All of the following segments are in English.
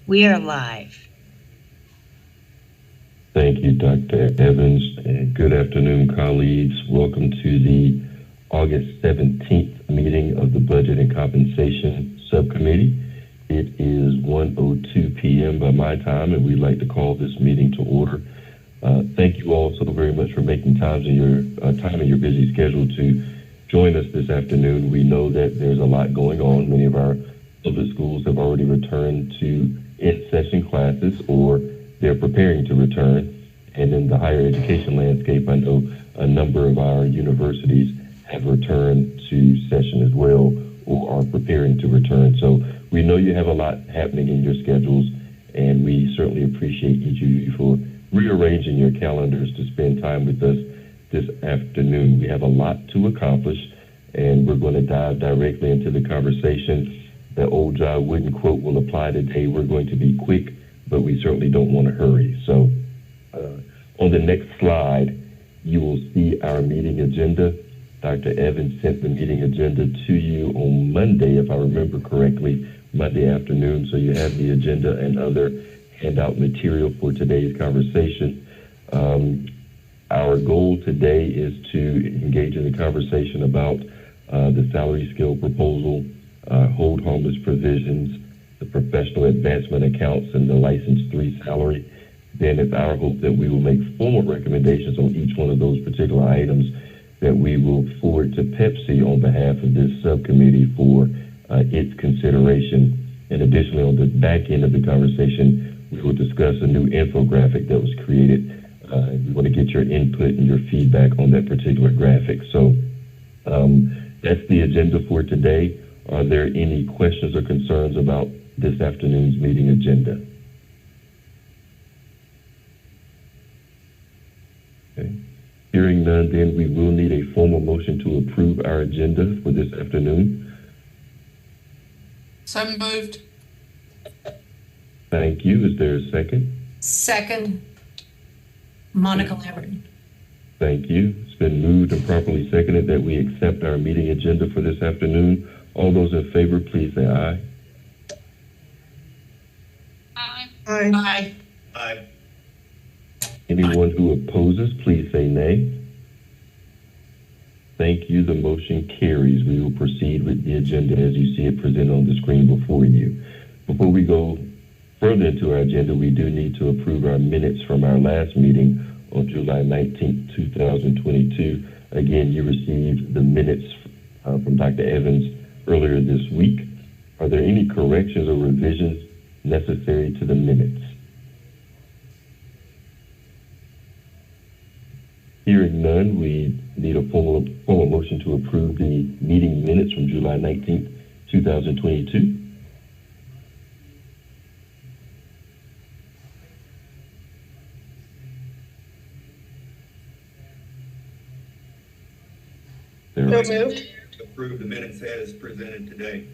We are live. Thank you, Dr. Evans, and good afternoon, colleagues. Welcome to the August 17th meeting of the Budget and Compensation Subcommittee. It is 1:02 p.m. by my time, and we'd like to call this meeting to order. Thank you all so very much for making time in your busy schedule to join us this afternoon. We know that there's a lot going on. Many of our public schools have already returned to in-session classes, or they're preparing to return. And in the higher education landscape, I know a number of our universities have returned to session as well, or are preparing to return. So we know you have a lot happening in your schedules, and we certainly appreciate each of you for rearranging your calendars to spend time with us this afternoon. We have a lot to accomplish, and we're going to dive directly into the conversation. The old John Wooden quote will apply today. We're going to be quick, but we certainly don't want to hurry. So on the next slide, you will see our meeting agenda. Dr. Evans sent the meeting agenda to you on Monday, if I remember correctly, Monday afternoon. So you have the agenda and other handout material for today's conversation. Our goal today is to engage in a conversation about the salary scale proposal, hold harmless provisions, the professional advancement accounts, and the license 3 salary. Then it's our hope that we will make formal recommendations on each one of those particular items that we will forward to Pepsi on behalf of this subcommittee for its consideration. And additionally, on the back end of the conversation, we will discuss a new infographic that was created. We want to get your input and your feedback on that particular graphic. So that's the agenda for today. Are there any questions or concerns about this afternoon's meeting agenda? Okay. Hearing none, then we will need a formal motion to approve our agenda for this afternoon. So moved. Thank you. Is there a second? Second. Monica Lambert. Thank you. It's been moved and properly seconded that we accept our meeting agenda for this afternoon. All those in favor, please say aye. Aye. Aye. Aye. Aye. Anyone who opposes, please say nay. Thank you. The motion carries. We will proceed with the agenda as you see it presented on the screen before you. Before we go further into our agenda, we do need to approve our minutes from our last meeting on July 19th, 2022. Again, you received the minutes from Dr. Evans earlier this week. Are there any corrections or revisions necessary to the minutes? Hearing none, we need a formal motion to approve the meeting minutes from July 19th, 2022. So moved. Approve the minutes as presented today.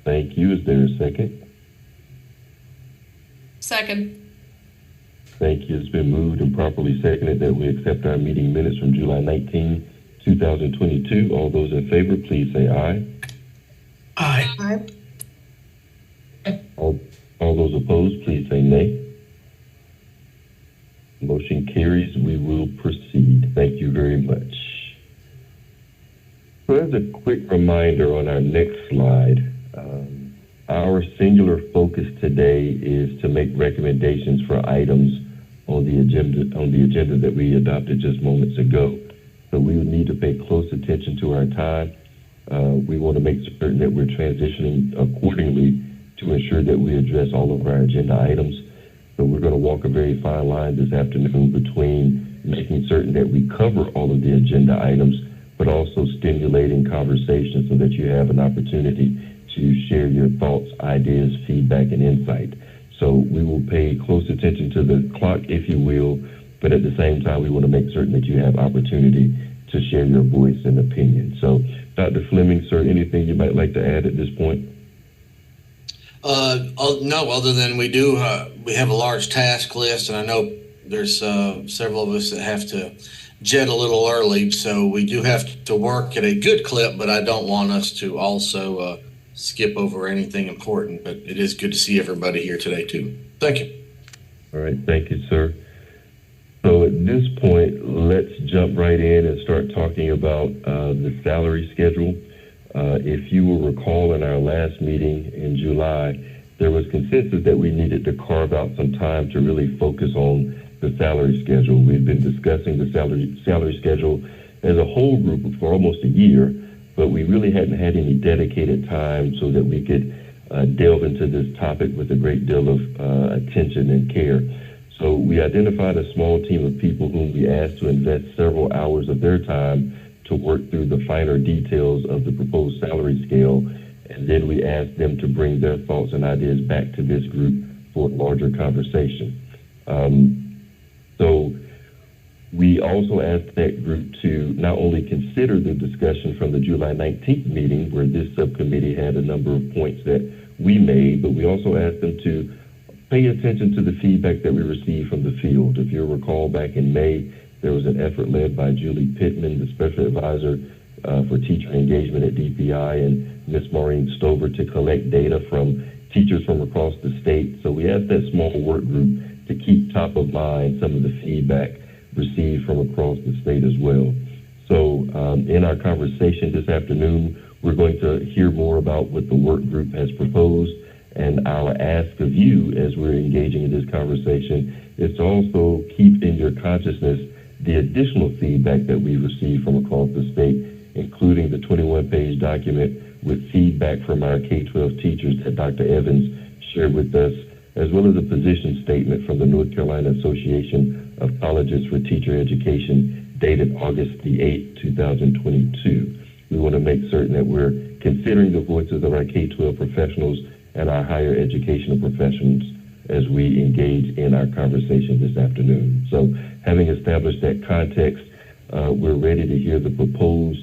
Thank you. Is there a second? Second. Thank you. It's been moved and properly seconded that we accept our meeting minutes from July 19, 2022. All those in favor, please say aye. Aye. Aye. All those opposed, please say nay. Motion carries. We will proceed. Thank you very much. So as a quick reminder on our next slide, our singular focus today is to make recommendations for items on the agenda that we adopted just moments ago. So we will need to pay close attention to our time. We want to make certain that we're transitioning accordingly to ensure that we address all of our agenda items. So we're going to walk a very fine line this afternoon between making certain that we cover all of the agenda items, but also stimulating conversation so that you have an opportunity to share your thoughts, ideas, feedback, and insight. So we will pay close attention to the clock, if you will, but at the same time, we want to make certain that you have opportunity to share your voice and opinion. So, Dr. Fleming, sir, anything you might like to add at this point? No, other than we have a large task list, and I know there's several of us that have to jet a little early, so we do have to work at a good clip, but I don't want us to also skip over anything important, but it is good to see everybody here today too. Thank you. All right, thank you, sir. So at this point, let's jump right in and start talking about the salary schedule. If you will recall, in our last meeting in July, there was consensus that we needed to carve out some time to really focus on the salary schedule. We've been discussing the salary schedule as a whole group for almost a year, but we really hadn't had any dedicated time so that we could delve into this topic with a great deal of attention and care. So we identified a small team of people whom we asked to invest several hours of their time to work through the finer details of the proposed salary scale, and then we asked them to bring their thoughts and ideas back to this group for a larger conversation. So we also asked that group to not only consider the discussion from the July 19th meeting, where this subcommittee had a number of points that we made, but we also asked them to pay attention to the feedback that we received from the field. If you'll recall, back in May, there was an effort led by Julie Pittman, the special advisor for teacher engagement at DPI, and Ms. Maureen Stover to collect data from teachers from across the state. So we asked that small work group to keep top of mind some of the feedback received from across the state as well. So in our conversation this afternoon, we're going to hear more about what the work group has proposed, and our ask of you as we're engaging in this conversation is to also keep in your consciousness the additional feedback that we received from across the state, including the 21-page document with feedback from our K-12 teachers that Dr. Evans shared with us, as well as a position statement from the North Carolina Association of Colleges for Teacher Education dated August the 8th, 2022. We want to make certain that we're considering the voices of our K-12 professionals and our higher educational professionals as we engage in our conversation this afternoon. So having established that context, we're ready to hear the proposed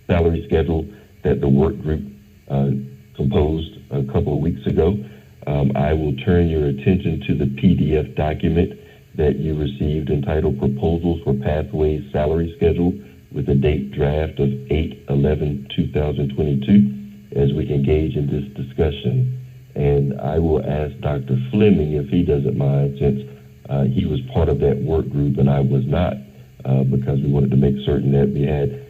salary schedule that the work group composed a couple of weeks ago. I will turn your attention to the PDF document that you received entitled Proposals for Pathways Salary Schedule with a date draft of 8/11/2022 as we engage in this discussion. And I will ask Dr. Fleming if he doesn't mind, since he was part of that work group and I was not, because we wanted to make certain that we had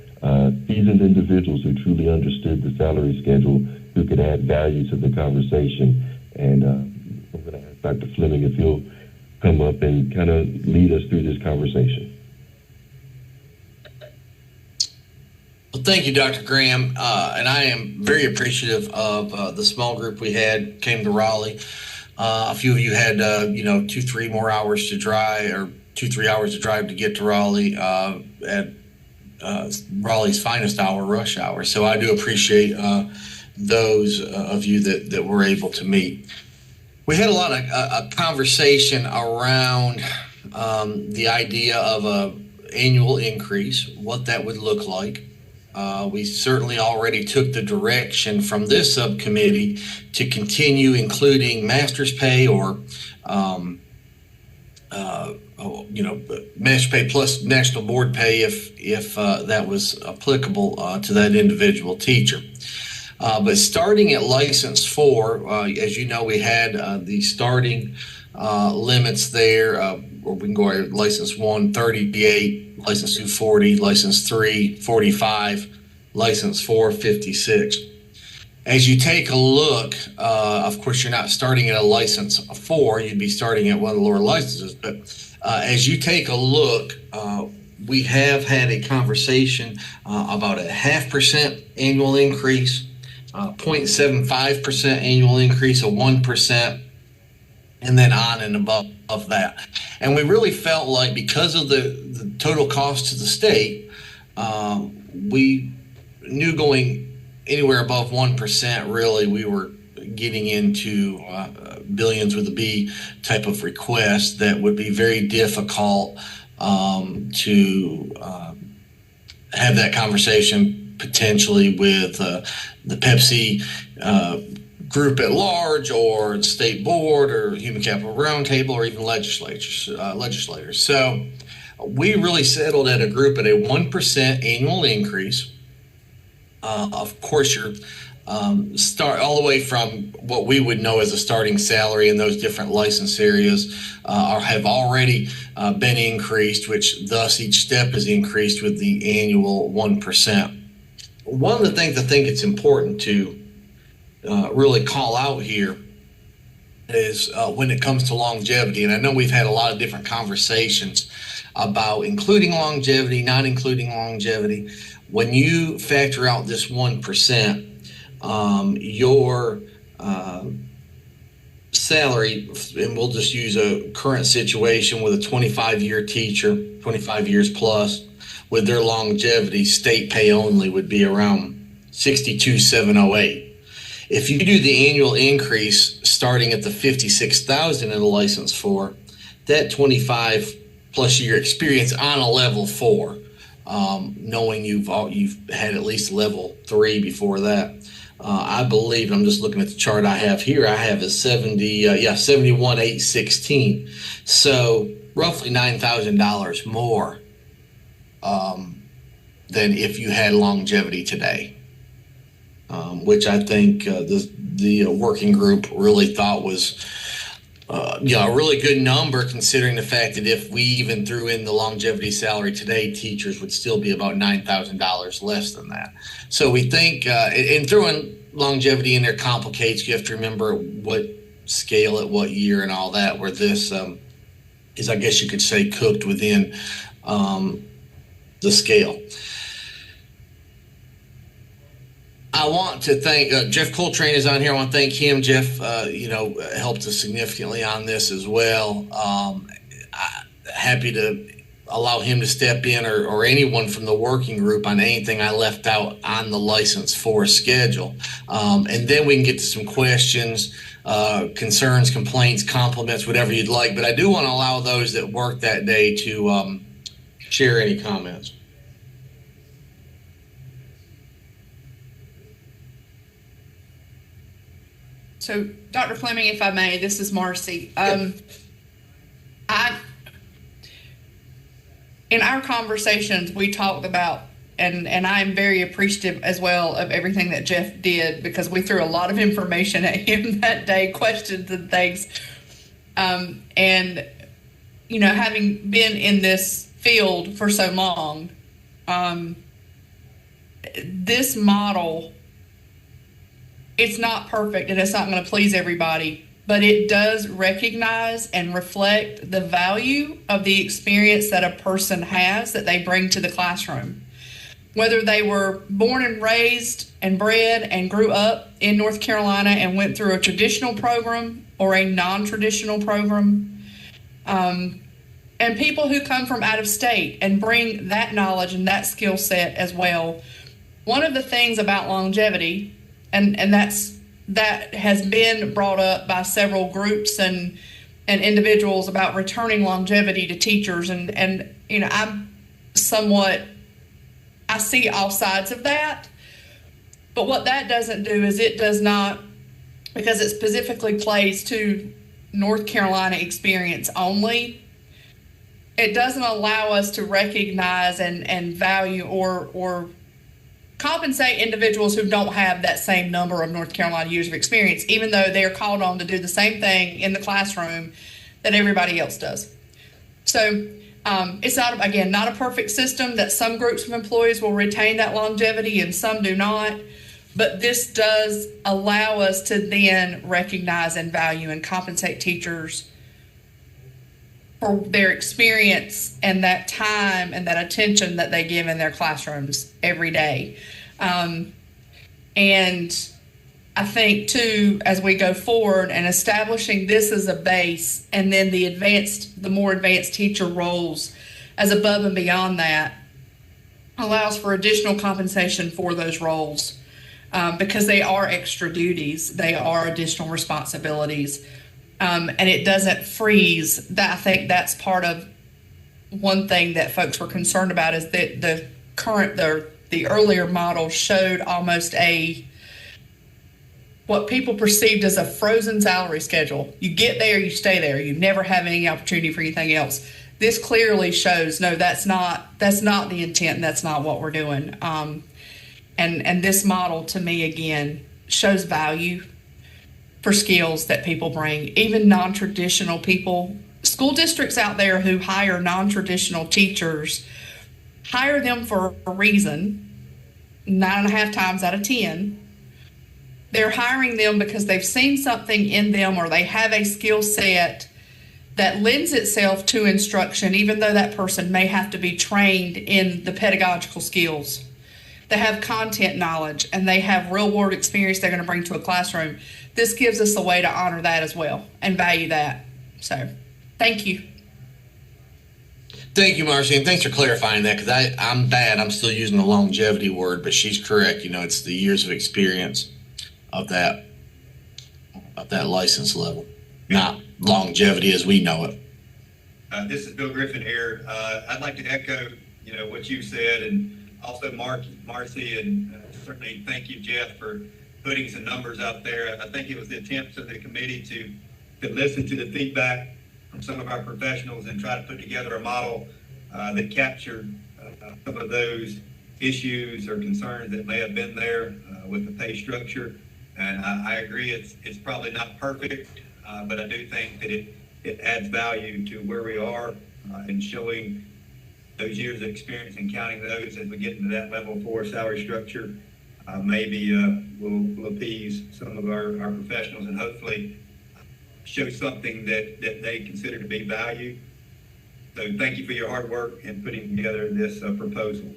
seasoned individuals who truly understood the salary schedule, who could add value to the conversation. And I'm going to ask Dr. Fleming if he'll come up and kind of lead us through this conversation. Well, thank you, Dr. Graham. And I am very appreciative of the small group we had came to Raleigh. A few of you had, 2-3 more hours to drive, or 2-3 hours to drive to get to Raleigh at Raleigh's finest hour, rush hour. So I do appreciate those of you that were able to meet. We had a lot of conversation around the idea of an annual increase, what that would look like. We certainly already took the direction from this subcommittee to continue including master's pay or, master's pay plus national board pay if that was applicable to that individual teacher. But starting at license 4, as you know, we had the starting limits there. Or we can go at license 1, 38, license 2, 40, license 3, 45, license 4, 56. As you take a look, of course, you're not starting at a license 4, you'd be starting at one of the lower licenses. But as you take a look, we have had a conversation about a 0.5% annual increase, 0.75% annual increase, a 1%, and then on and above that. And we really felt like because of the total cost to the state, we knew going anywhere above 1%, really, we were getting into billions with a B type of request that would be very difficult to have that conversation potentially with the Pepsi group at large, or the state board, or human capital roundtable, or even legislators. So we really settled at a 1% annual increase. Of course, your start all the way from what we would know as a starting salary in those different license areas have already been increased, which thus each step is increased with the annual 1%. One of the things I think it's important to really call out here is when it comes to longevity, and I know we've had a lot of different conversations about including longevity, not including longevity. When you factor out this 1%, your salary, and we'll just use a current situation with a 25-year teacher, 25 years plus, with their longevity, state pay only would be around 62,708. If you do the annual increase starting at the 56,000 in a license 4, that 25 plus year experience on a level 4, knowing you've had at least level 3 before that. I believe, I'm just looking at the chart I have here, I have a 71,816. So roughly $9,000 more than if you had longevity today, which I think the working group really thought was a really good number, considering the fact that if we even threw in the longevity salary today, teachers would still be about $9,000 less than that. So we think, and throwing longevity in there complicates. You have to remember what scale at what year and all that, where this is, I guess you could say, cooked within the scale. I want to thank Jeff Coltrane is on here. I want to thank him. Jeff, helped us significantly on this as well. Happy to allow him to step in, or anyone from the working group, on anything I left out on the license 4 schedule. And then we can get to some questions, concerns, complaints, compliments, whatever you'd like. But I do want to allow those that worked that day to share any comments. So, Dr. Fleming, if I may, this is Marcy. In our conversations, we talked about, and I'm very appreciative as well of everything that Jeff did, because we threw a lot of information at him that day, questions and things. And, having been in this field for so long, this model, it's not perfect and it's not going to please everybody, but it does recognize and reflect the value of the experience that a person has that they bring to the classroom. Whether they were born and raised and bred and grew up in North Carolina and went through a traditional program or a non-traditional program, and people who come from out of state and bring that knowledge and that skill set as well. One of the things about longevity, and that has been brought up by several groups and individuals about returning longevity to teachers, and I see all sides of that. But what that doesn't do is it does not, because it specifically plays to North Carolina experience only, it doesn't allow us to recognize and value or compensate individuals who don't have that same number of North Carolina years of experience, even though they're called on to do the same thing in the classroom that everybody else does. So it's not a perfect system, that some groups of employees will retain that longevity and some do not, but this does allow us to then recognize and value and compensate teachers for their experience and that time and that attention that they give in their classrooms every day. And I think, too, as we go forward and establishing this as a base, and then the more advanced teacher roles as above and beyond that, allows for additional compensation for those roles, because they are extra duties, they are additional responsibilities. And it doesn't freeze. That, I think that's part of one thing that folks were concerned about, is that the earlier model showed almost what people perceived as a frozen salary schedule. You get there, you stay there. You never have any opportunity for anything else. This clearly shows, no, that's not the intent, and that's not what we're doing. And this model, to me, again, shows value for skills that people bring, even non-traditional people. School districts out there who hire non-traditional teachers hire them for a reason. 9.5 times out of 10, they're hiring them because they've seen something in them, or they have a skill set that lends itself to instruction, even though that person may have to be trained in the pedagogical skills. They have content knowledge and they have real world experience they're going to bring to a classroom. This gives us a way to honor that as well and value that. So thank you. Thank you, Marcy, and thanks for clarifying that, because I'm bad. I'm still using the longevity word, but she's correct. You know, it's the years of experience of that license level, not longevity as we know it. This is Bill Griffin here. I'd like to echo, you know, what you said, and also Marcy, and certainly thank you, Jeff, for putting some numbers out there. I think it was the attempt of the committee to listen to the feedback from some of our professionals and try to put together a model that captured some of those issues or concerns that may have been there with the pay structure. And I agree, it's probably not perfect, but I do think that it adds value to where we are and showing those years of experience and counting those as we get into that level 4 salary structure. Maybe we'll appease some of our professionals and hopefully show something that they consider to be value. So thank you for your hard work in putting together this proposal.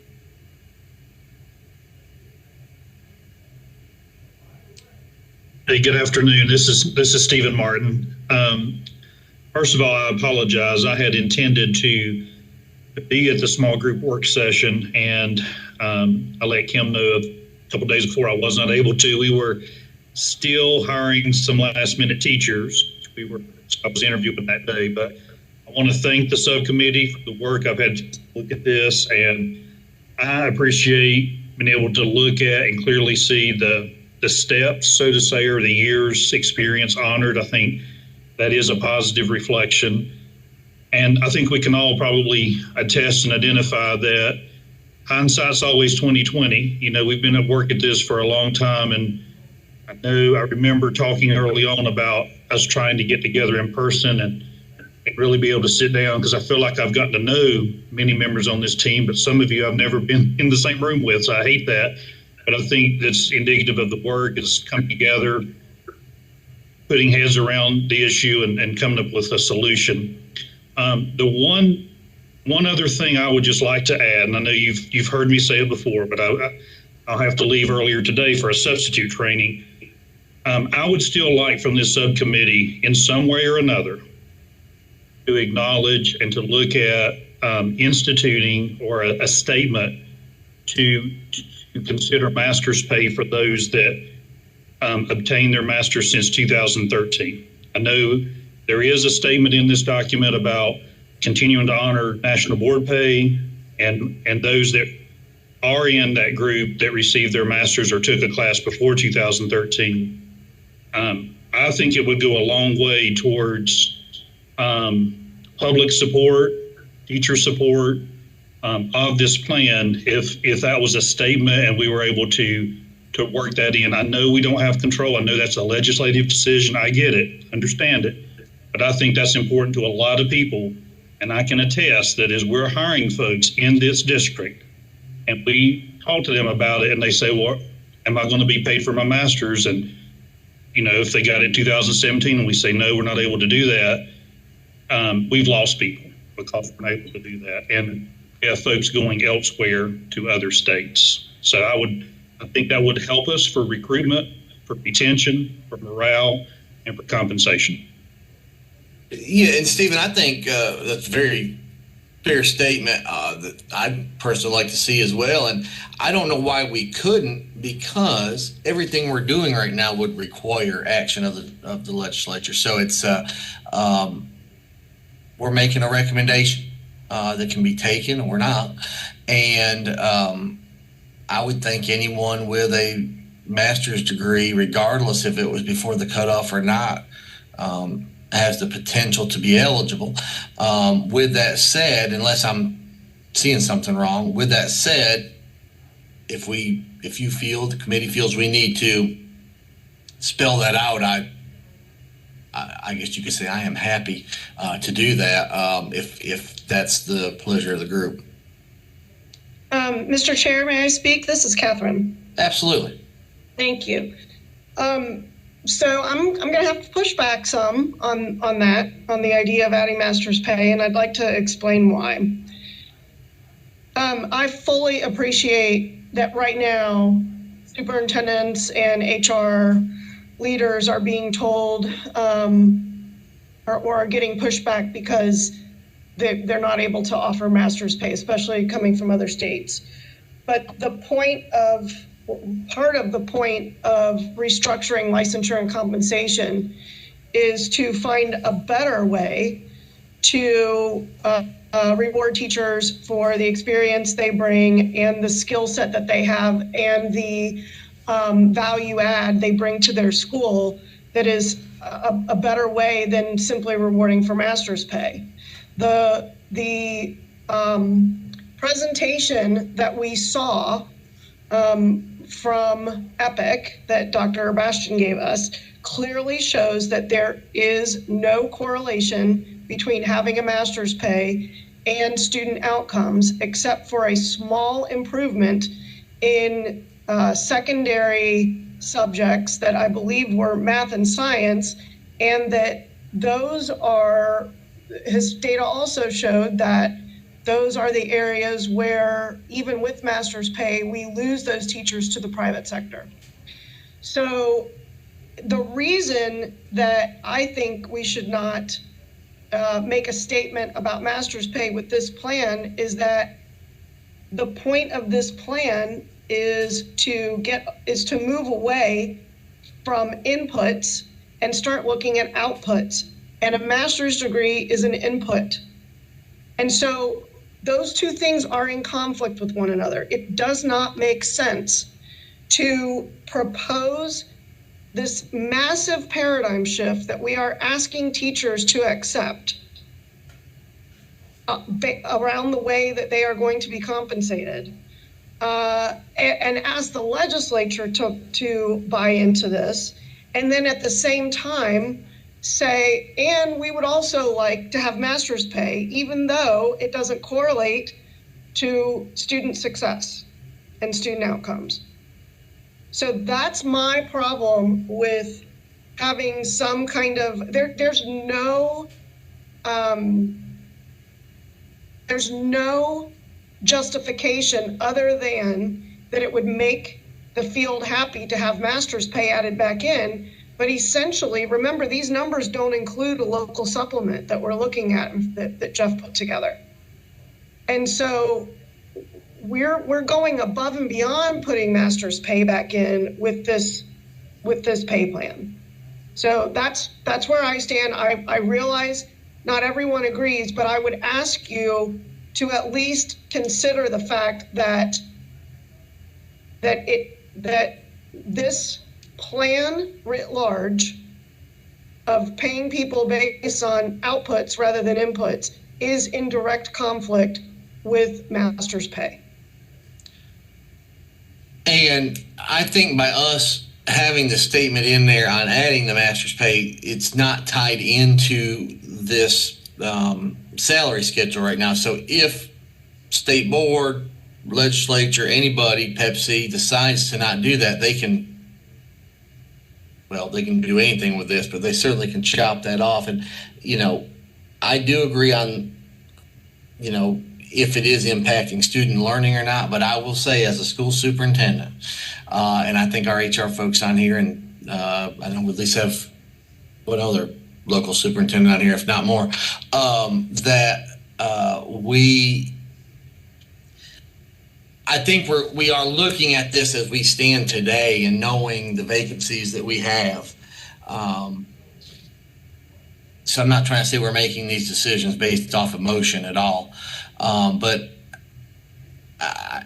Hey, good afternoon. This is Stephen Martin. First of all, I apologize. I had intended to be at the small group work session, and I let Kim know a couple days before I was not able to. We were still hiring some last minute teachers. I was interviewing that day, but I want to thank the subcommittee for the work. I've had to look at this, and I appreciate being able to look at and clearly see the steps, so to say, or the years experience honored. I think that is a positive reflection. And I think we can all probably attest and identify that hindsight's always 20/20. You know, we've been at work at this for a long time, and I remember talking early on about us trying to get together in person and really be able to sit down, because I feel like I've gotten to know many members on this team, but some of you I've never been in the same room with, so I hate that. But I think that's indicative of the work is coming together, putting heads around the issue and coming up with a solution. The one other thing I would just like to add, and I know you've heard me say it before, but I'll have to leave earlier today for a substitute training. I would still like from this subcommittee, in some way or another, to acknowledge and to look at instituting or a statement to consider master's pay for those that obtained their master's since 2013. I know there is a statement in this document about continuing to honor national board pay and those that are in that group that received their master's or took a class before 2013. I think it would go a long way towards public support, teacher support of this plan if that was a statement and we were able to work that in. I know we don't have control. I know that's a legislative decision. I get it, understand it. But I think that's important to a lot of people. And I can attest that as we're hiring folks in this district and we talk to them about it and they say, well, am I going to be paid for my master's? And, you know, if they got it in 2017 and we say, no, we're not able to do that, we've lost people because we're not able to do that. And we have folks going elsewhere to other states. So I think that would help us for recruitment, for retention, for morale, and for compensation. Yeah, and Stephen, I think that's a very fair statement that I personally like to see as well. And I don't know why we couldn't, because everything we're doing right now would require action of the legislature. So it's we're making a recommendation that can be taken or not. And I would think anyone with a master's degree, regardless if it was before the cutoff or not, has the potential to be eligible. With that said, unless I'm seeing something wrong, with that said, if you feel, the committee feels we need to spell that out, I guess you could say I am happy to do that if that's the pleasure of the group. Mr. Chair, may I speak? This is Catherine. Absolutely. Thank you. So I'm going to have to push back some on that, on the idea of adding master's pay, and I'd like to explain why. I fully appreciate that right now superintendents and HR leaders are being told or are getting pushback because they're not able to offer master's pay, especially coming from other states. But part of the point of restructuring licensure and compensation is to find a better way to reward teachers for the experience they bring and the skill set that they have and the value add they bring to their school that is a better way than simply rewarding for master's pay. The presentation that we saw from EPIC that Dr. Bastian gave us clearly shows that there is no correlation between having a master's pay and student outcomes, except for a small improvement in secondary subjects that I believe were math and science, and that those are, his data also showed that those are the areas where, even with master's pay, we lose those teachers to the private sector. So the reason that I think we should not make a statement about master's pay with this plan is that the point of this plan is to move away from inputs and start looking at outputs. And a master's degree is an input. And so those two things are in conflict with one another. It does not make sense to propose this massive paradigm shift that we are asking teachers to accept around the way that they are going to be compensated, and ask the legislature to buy into this, and then at the same time say, and we would also like to have master's pay, even though it doesn't correlate to student success and student outcomes. So that's my problem with having some kind of, there's no justification other than that it would make the field happy to have master's pay added back in. But essentially, remember, these numbers don't include a local supplement that we're looking at that Jeff put together. And so we're going above and beyond putting master's pay back in with this pay plan. So that's where I stand. I realize not everyone agrees, but I would ask you to at least consider the fact that this plan writ large of paying people based on outputs rather than inputs is in direct conflict with master's pay. And I think by us having the statement in there on adding the master's pay, it's not tied into this salary schedule right now. So if state board, legislature, anybody, Pepsi decides to not do that, they can do anything with this, but they certainly can chop that off. And, I do agree on, if it is impacting student learning or not, but I will say as a school superintendent, and I think our HR folks on here, and I know we at least have one other local superintendent on here, if not more, I think we are looking at this as we stand today and knowing the vacancies that we have. So I'm not trying to say we're making these decisions based off emotion at all. But I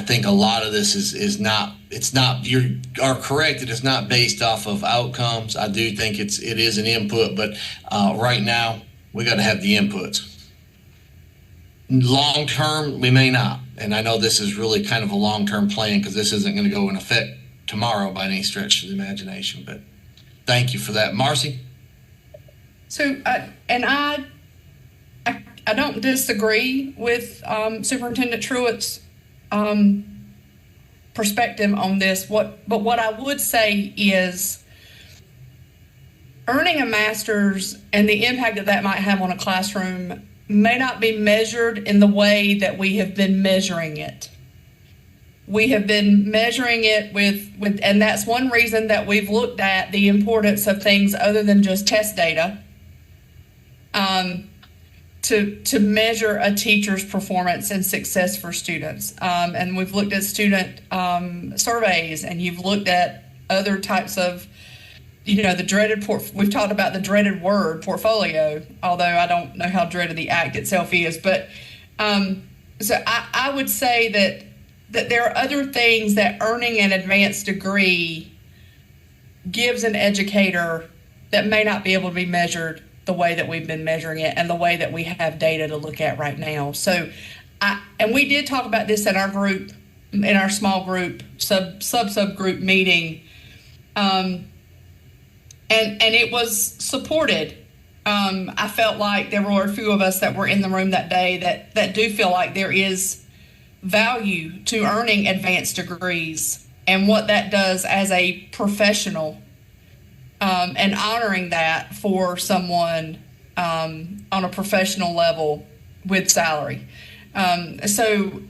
think a lot of this is not, you are correct that it's not based off of outcomes. I do think it is an input, but right now we got to have the inputs. Long term, we may not. And I know this is really kind of a long-term plan because this isn't going to go in effect tomorrow by any stretch of the imagination. But thank you for that. Marcy? So, I don't disagree with Superintendent Truitt's perspective on this. But what I would say is earning a master's and the impact that might have on a classroom may not be measured in the way that we have been measuring it. We have been measuring it with and that's one reason that we've looked at the importance of things other than just test data to measure a teacher's performance and success for students. And we've looked at student surveys, and you've looked at other types of, the dreaded we've talked about the dreaded word portfolio, although I don't know how dreaded the act itself is. But so I would say that there are other things that earning an advanced degree gives an educator that may not be able to be measured the way that we've been measuring it and the way that we have data to look at right now. So, and we did talk about this in our group, in our small group, subgroup meeting, and it was supported. I felt like there were a few of us that were in the room that day that do feel like there is value to earning advanced degrees and what that does as a professional, and honoring that for someone on a professional level with salary. So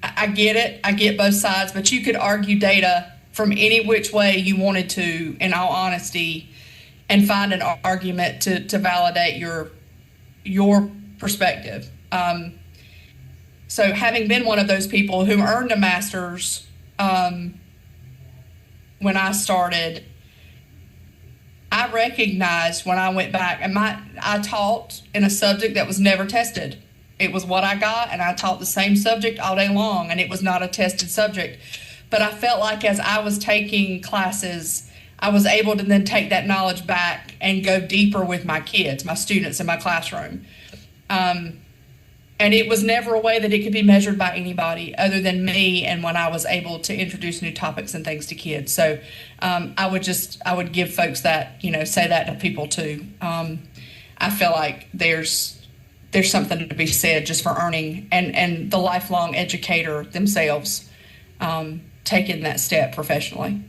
I get it. I get both sides, but you could argue data from any which way you wanted to, in all honesty, and find an argument to validate your perspective. So having been one of those people who earned a master's when I started, I recognized when I went back, and I taught in a subject that was never tested. It was what I got, and I taught the same subject all day long, and it was not a tested subject. But I felt like as I was taking classes, I was able to then take that knowledge back and go deeper with my kids, my students in my classroom. And it was never a way that it could be measured by anybody other than me, and when I was able to introduce new topics and things to kids. So I would give folks that, say that to people too. I feel like there's something to be said just for earning and the lifelong educator themselves taking that step professionally.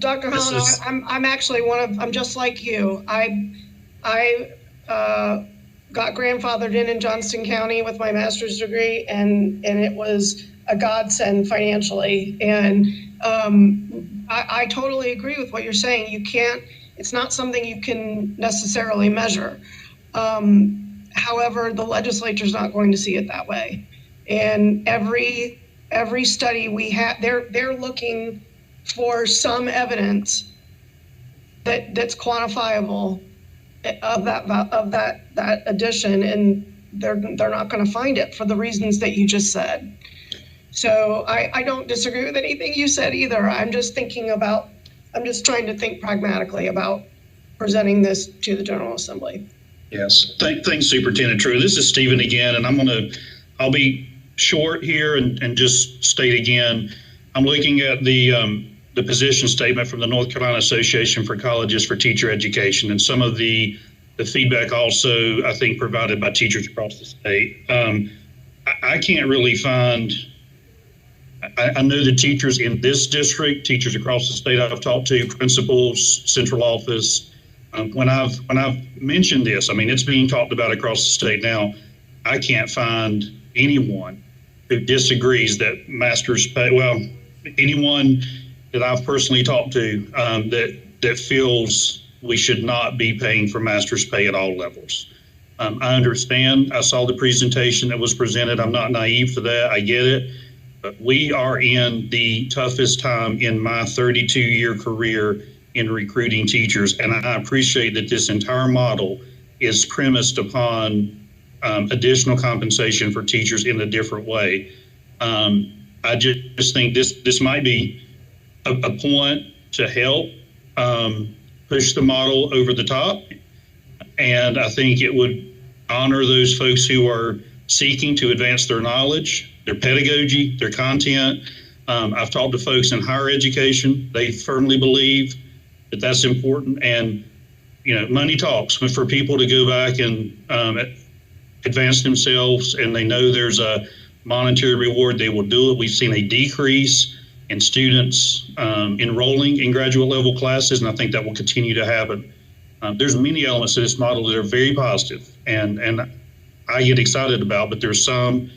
Dr. Holland, I'm actually I'm just like you. I got grandfathered in Johnston County with my master's degree, and it was a godsend financially. And I totally agree with what you're saying. It's not something you can necessarily measure. However, the legislature is not going to see it that way. And every study we have, they're looking for some evidence that's quantifiable of that addition, and they're not going to find it for the reasons that you just said. So I don't disagree with anything you said either. I'm just trying to think pragmatically about presenting this to the General Assembly. Yes, thanks, Superintendent True. This is Stephen again, and I'll be short here and just state again, I'm looking at the position statement from the North Carolina Association for Colleges for Teacher Education, and some of the feedback also, I think, provided by teachers across the state. I can't really find, I know the teachers in this district, teachers across the state I've talked to, principals, central office, when I've mentioned this, it's being talked about across the state now, I can't find anyone who disagrees that master's pay, anyone that I've personally talked to that feels we should not be paying for master's pay at all levels. I understand. I saw the presentation that was presented. I'm not naive to that. I get it. But we are in the toughest time in my 32-year career in recruiting teachers, and I appreciate that this entire model is premised upon additional compensation for teachers in a different way. I just think this might be a point to help push the model over the top. And I think it would honor those folks who are seeking to advance their knowledge, their pedagogy, their content, I've talked to folks in higher education. They firmly believe that that's important. And, money talks. But for people to go back and advance themselves and they know there's a monetary reward, they will do it. We've seen a decrease in students enrolling in graduate level classes, and I think that will continue to happen. There's many elements to this model that are very positive, and I get excited about, but there's some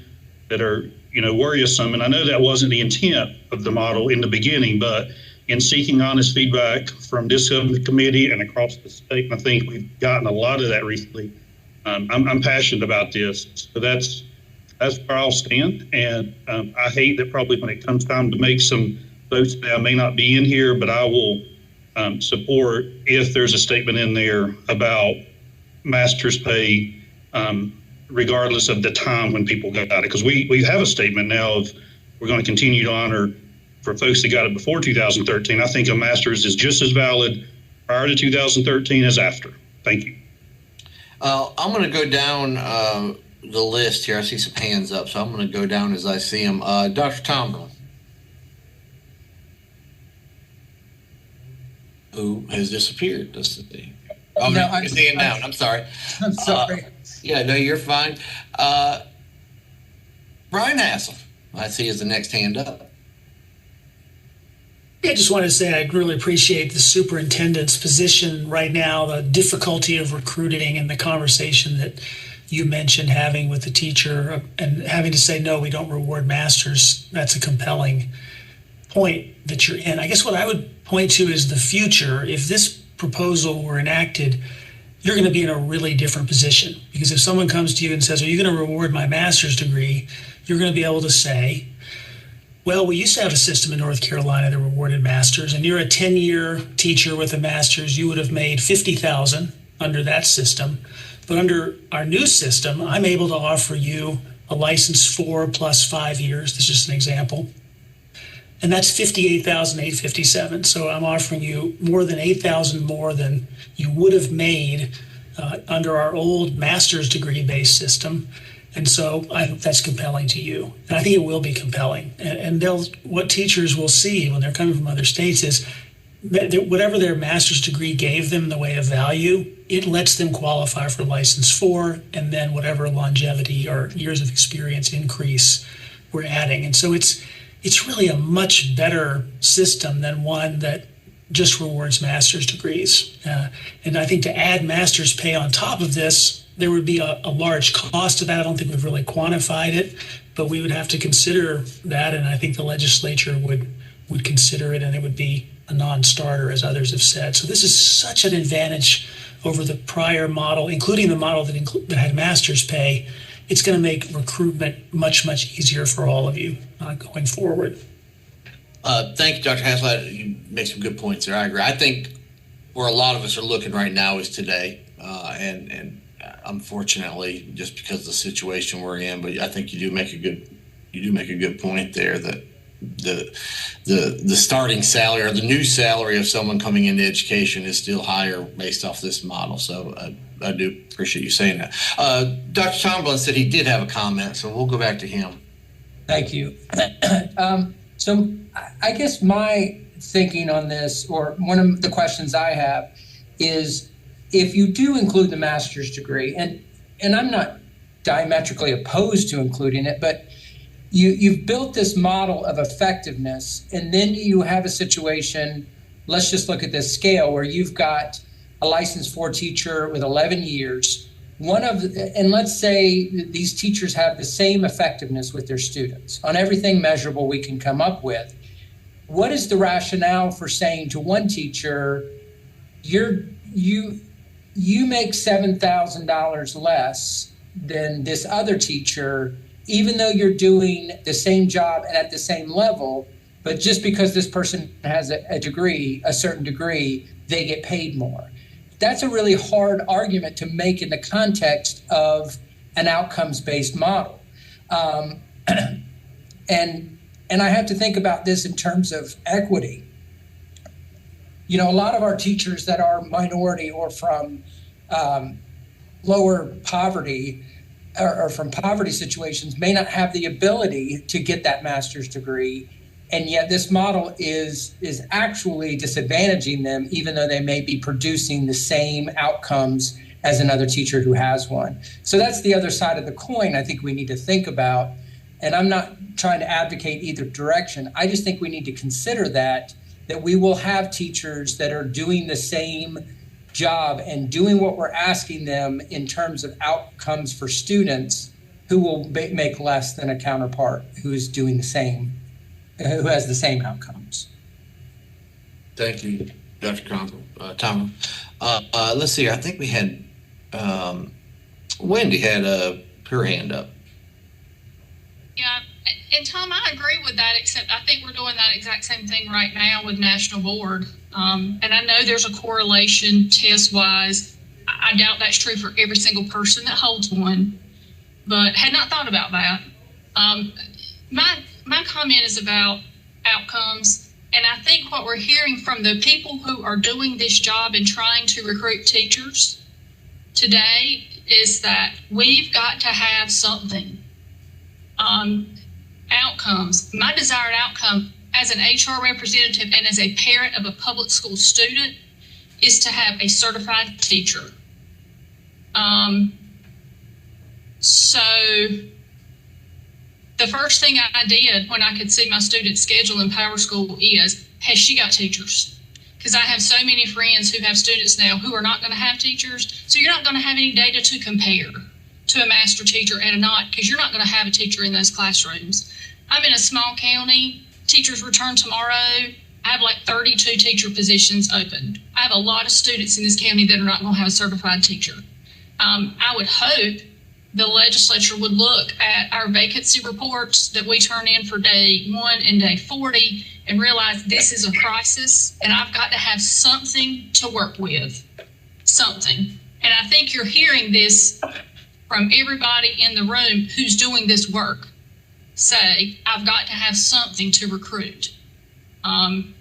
that are, worrisome. And I know that wasn't the intent of the model in the beginning, but in seeking honest feedback from this subcommittee and across the state, I think we've gotten a lot of that recently. I'm passionate about this, so that's where I'll stand. And I hate that probably when it comes time to make some votes, I may not be in here, but I will support if there's a statement in there about master's pay, regardless of the time when people got it. Because we have a statement now of we're going to continue to honor for folks that got it before 2013. I think a master's is just as valid prior to 2013 as after. Thank you. I'm going to go down the list here. I see some hands up, so I'm going to go down as I see them. Dr. Tomlin, who has disappeared. That's the thing. Oh, no, I'm seeing down. I'm sorry. I'm sorry. Yeah, no, you're fine. Brian Hassel, I see, is the next hand up. I just want to say I really appreciate the superintendent's position right now, the difficulty of recruiting and the conversation that you mentioned having with the teacher and having to say, no, we don't reward masters. That's a compelling point that you're in. I guess what I would point to is the future. If this proposal were enacted, you're going to be in a really different position, because if someone comes to you and says, are you going to reward my master's degree? You're going to be able to say, well, we used to have a system in North Carolina that rewarded masters, and you're a 10-year teacher with a master's, you would have made $50,000 under that system. But under our new system, I'm able to offer you a license 4 plus 5 years. That's just an example. And that's $58,857. So I'm offering you more than $8,000 more than you would have made under our old master's degree-based system. And so I hope that's compelling to you. And I think it will be compelling. And what teachers will see when they're coming from other states is that whatever their master's degree gave them in the way of value, it lets them qualify for license 4, and then whatever longevity or years of experience increase we're adding. And so it's really a much better system than one that just rewards master's degrees. And I think to add master's pay on top of this, there would be a large cost to that. I don't think we've really quantified it, but we would have to consider that, and I think the legislature would consider it, and it would be a non-starter, as others have said. So this is such an advantage over the prior model, including the model that had master's pay. It's going to make recruitment much, much easier for all of you going forward. Thank you, Dr. Haslett. You make some good points there. I agree. I think where a lot of us are looking right now is today, and unfortunately, just because of the situation we're in. But I think you do make a good point there that the starting salary or the new salary of someone coming into education is still higher based off this model. So I do appreciate you saying that. Dr. Tomlin said he did have a comment, so we'll go back to him. Thank you. So I guess my thinking on this, or one of the questions I have, is if you do include the master's degree, and I'm not diametrically opposed to including it, but you've built this model of effectiveness, and then you have a situation, let's just look at this scale, where you've got a licensed 4 teacher with 11 years. And let's say these teachers have the same effectiveness with their students on everything measurable we can come up with. What is the rationale for saying to one teacher, you make $7,000 less than this other teacher, even though you're doing the same job and at the same level, but just because this person has a degree, a certain degree, they get paid more? That's a really hard argument to make in the context of an outcomes-based model. And I have to think about this in terms of equity. You know, a lot of our teachers that are minority or from lower poverty or from poverty situations may not have the ability to get that master's degree. And yet this model is actually disadvantaging them, even though they may be producing the same outcomes as another teacher who has one. So that's the other side of the coin I think we need to think about. And I'm not trying to advocate either direction. I just think we need to consider that we will have teachers that are doing the same job and doing what we're asking them in terms of outcomes for students who will make less than a counterpart who is doing the same, who has the same outcomes. Thank you, Dr. Tom. Let's see. I think we had Wendy had her hand up. Yeah, and Tom, I agree with that, except I think we're doing that exact same thing right now with National Board. And I know there's a correlation test-wise. I doubt that's true for every single person that holds one, but had not thought about that. My comment is about outcomes, and I think what we're hearing from the people who are doing this job and trying to recruit teachers today is that we've got to have something. Outcomes. My desired outcome as an HR representative and as a parent of a public school student is to have a certified teacher. So the first thing I did when I could see my student's schedule in Power School is, has she got teachers? Because I have so many friends who have students now who are not going to have teachers, so you're not going to have any data to compare to a master teacher and a not, because you're not going to have a teacher in those classrooms. I'm in a small county. Teachers return tomorrow. I have like 32 teacher positions open. I have a lot of students in this county that are not going to have a certified teacher. I would hope the legislature would look at our vacancy reports that we turn in for day 1 and day 40 and realize this is a crisis and I've got to have something to work with. Something. And I think you're hearing this from everybody in the room who's doing this work say, I've got to have something to recruit. And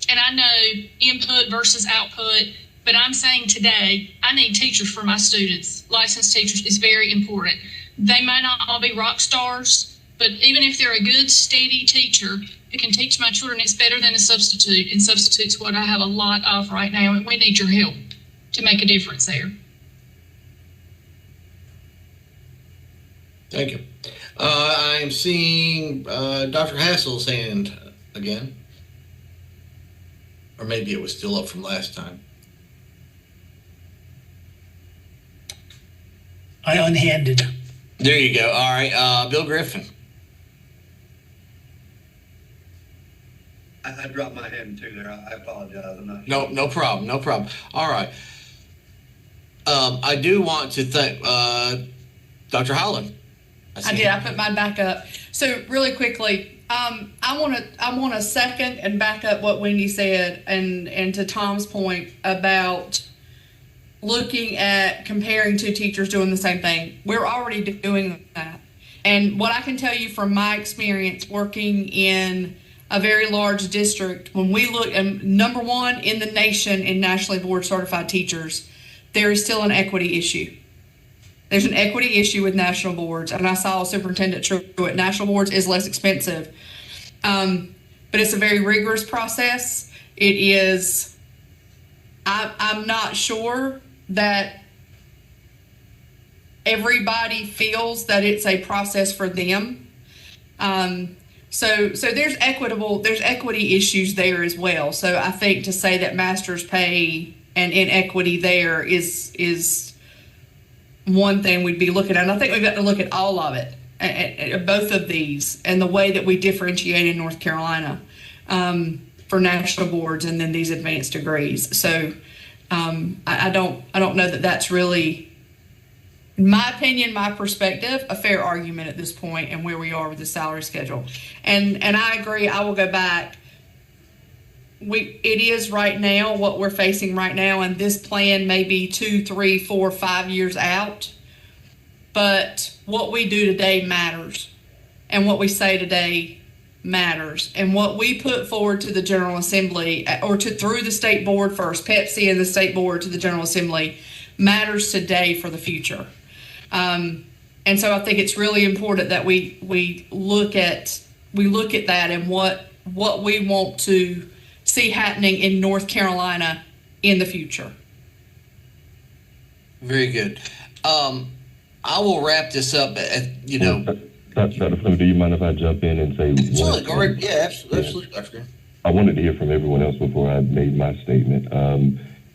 I know input versus output, but I'm saying today, I need teachers for my students. Licensed teachers is very important. They may not all be rock stars, but even if they're a good, steady teacher who can teach my children, it's better than a substitute, and substitute's what I have a lot of right now, and we need your help to make a difference there. Thank you. I am seeing Dr. Hassel's hand again. Or maybe it was still up from last time. I unhanded. There you go. All right. Bill Griffin. I dropped my hand too there. I apologize. I'm not sure. No problem. No problem. All right. I do want to thank Dr. Holland. I did. I put mine back up. So really quickly, I want to second and back up what Wendy said, and to Tom's point about looking at comparing two teachers doing the same thing. We're already doing that. And what I can tell you from my experience working in a very large district, when we look at number one in the nation in nationally board certified teachers, there is still an equity issue. There's an equity issue with national boards, and I saw a superintendent true it. National boards is less expensive, but it's a very rigorous process. It is. I'm not sure that everybody feels that it's a process for them. So there's equity issues there as well. So I think to say that master's pay and inequity there is one thing we'd be looking at. And I think we've got to look at all of it, at both of these, and the way that we differentiate in North Carolina for national boards and then these advanced degrees. So I don't know that that's really, in my opinion, my perspective, a fair argument at this point and where we are with the salary schedule. And I agree. I will go back. It is right now what we're facing right now, and this plan may be 2, 3, 4, 5 years out. But what we do today matters, and what we say today matters, and what we put forward to the General Assembly or through the state board first, Pepsi and the state board to the General Assembly matters today for the future. And so I think it's really important that we look at we look at that and what we want to see happening in North Carolina in the future. Very good. I will wrap this up. Dr. Fleming, do you mind if I jump in and say? Absolutely, go right. Yeah, absolutely, Dr. Graham. I wanted to hear from everyone else before I made my statement.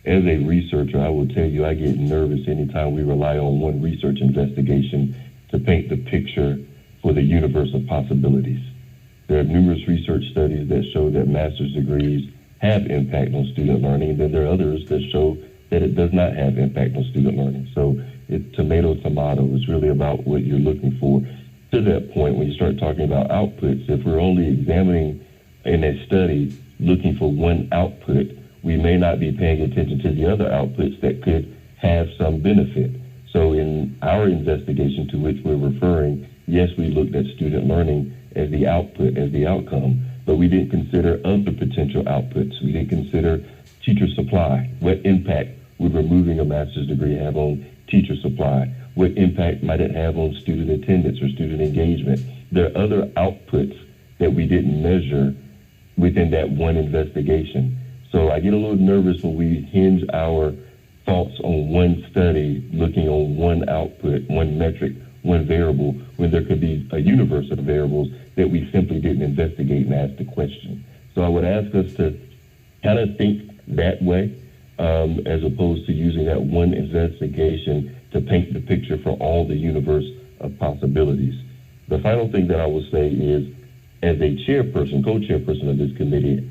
As a researcher, I will tell you I get nervous anytime we rely on one research investigation to paint the picture for the universe of possibilities. There are numerous research studies that show that master's degrees have impact on student learning, and then there are others that show that it does not have impact on student learning. So it's tomato. It's really about what you're looking for. To that point, when you start talking about outputs, if we're only examining in a study looking for one output, we may not be paying attention to the other outputs that could have some benefit. So in our investigation to which we're referring, yes, we looked at student learning as the output, as the outcome, but we didn't consider other potential outputs. We didn't consider teacher supply. What impact would removing a master's degree have on teacher supply? What impact might it have on student attendance or student engagement? There are other outputs that we didn't measure within that one investigation. So I get a little nervous when we hinge our thoughts on one study, looking on one output, one metric, one variable, when there could be a universe of variables that we simply didn't investigate and ask the question. So I would ask us to kind of think that way, as opposed to using that one investigation to paint the picture for all the universe of possibilities. The final thing that I will say is, as a chairperson, co-chairperson of this committee,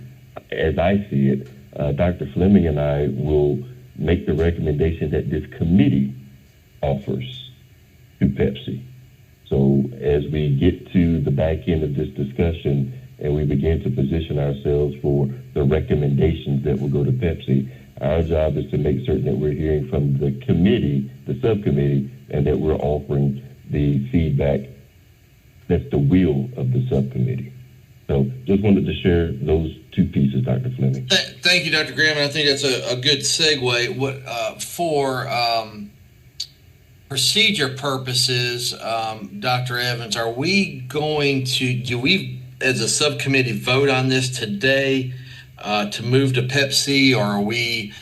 as I see it, Dr. Fleming and I will make the recommendation that this committee offers to Pepsi. So as we get to the back end of this discussion and we begin to position ourselves for the recommendations that will go to Pepsi, our job is to make certain that we're hearing from the committee, the subcommittee, and that we're offering the feedback that's the will of the subcommittee. So just wanted to share those two pieces, Dr. Fleming. Thank you, Dr. Graham. And I think that's a good segue. For procedure purposes, Dr. Evans, are we going to, do we as a subcommittee vote on this today to move to Pepsi, or are we,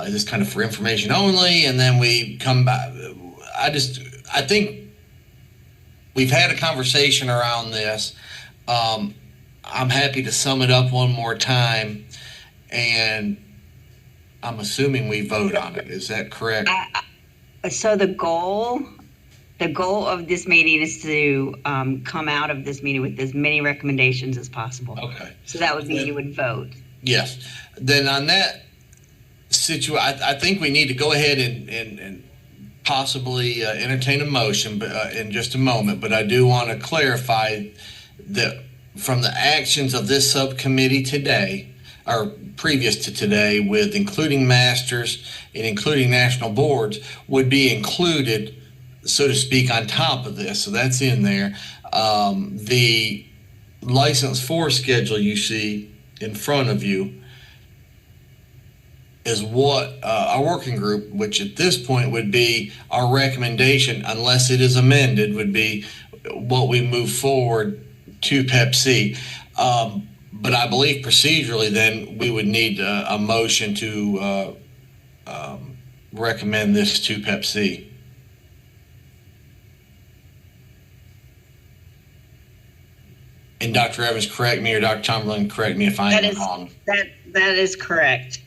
is this kind of for information only and then we come back? I think we've had a conversation around this. I'm happy to sum it up one more time, and I'm assuming we vote on it. Is that correct? So the goal of this meeting is to come out of this meeting with as many recommendations as possible. Okay. So that would mean you would vote. Yes. Then on that situation, I think we need to go ahead and possibly entertain a motion in just a moment, but I do want to clarify that from the actions of this subcommittee today, or previous to today, with including masters and including national boards, would be included, so to speak, on top of this. So that's in there. The license 4 schedule you see in front of you is what our working group, which at this point would be our recommendation, unless it is amended, would be what we move forward to Pepsi. But I believe procedurally then we would need a motion to recommend this to Pepsi. And Dr. Evans, correct me, or Dr. Tomlin, correct me if I am wrong. That is correct.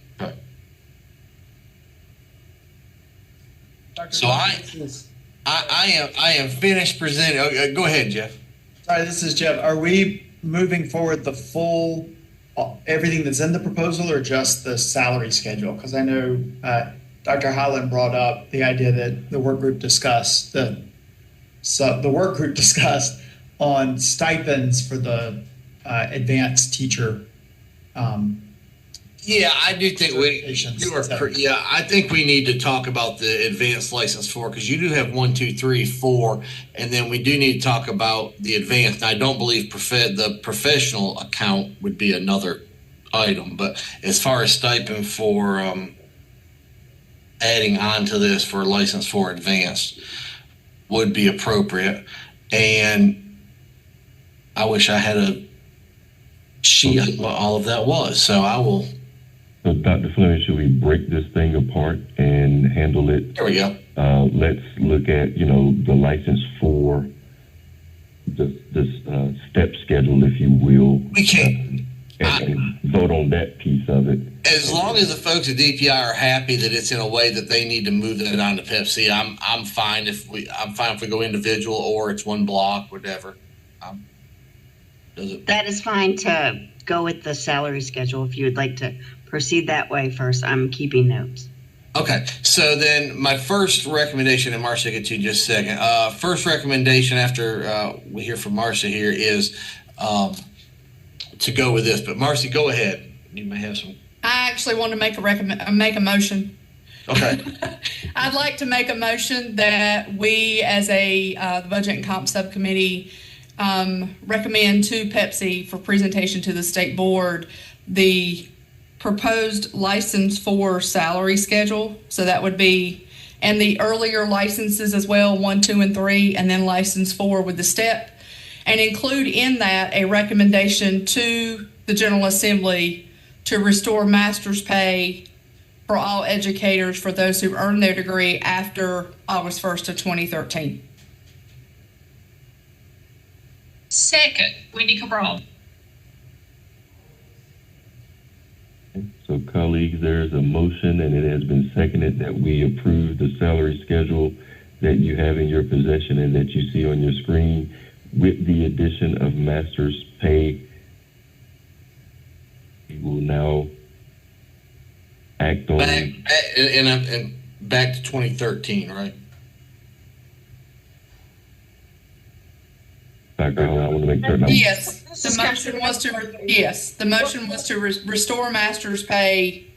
So I am finished presenting. Go ahead, Jeff. Sorry, this is Jeff. Are we moving forward the full, everything that's in the proposal, or just the salary schedule? Because I know Dr. Highland brought up the idea that the work group discussed, the work group discussed on stipends for the advanced teacher. Yeah, I do think I think we need to talk about the advanced license 4, because you do have 1, 2, 3, 4, and then we do need to talk about the advanced. Now, I don't believe the professional account would be another item, but as far as stipend for adding on to this for license 4 advanced would be appropriate. And I wish I had a sheet of what all of that was. So I will. So Dr. Fleming, should we break this thing apart and handle it? There we go. Let's look at, the license for this step schedule, if you will. We can. And vote on that piece of it. As long as the folks at DPI are happy that it's in a way that they need to move that on to Pepsi, I'm fine if we go individual or it's one block, whatever. That is fine to go with the salary schedule if you would like to proceed that way first. I'm keeping notes. Okay, so then my first recommendation, and Marcia, get to you in just a second. First recommendation after we hear from Marcia here is to go with this. But Marcia, go ahead. You may have some. I actually want to make a motion. Okay. I'd like to make a motion that we, as the Budget and Comp Subcommittee, recommend to Pepsi for presentation to the state board the proposed license for salary schedule. So that would be, and the earlier licenses as well, 1, 2, and 3, and then license 4 with the step, and include in that a recommendation to the General Assembly to restore master's pay for all educators for those who earn their degree after August 1st of 2013. Second, Wendy Cabral. So colleagues, there's a motion and it has been seconded that we approve the salary schedule that you have in your possession and that you see on your screen with the addition of master's pay. We will now act on back to 2013, right? Dr. Hall, I want to make certain. Yes, the motion was to restore master's pay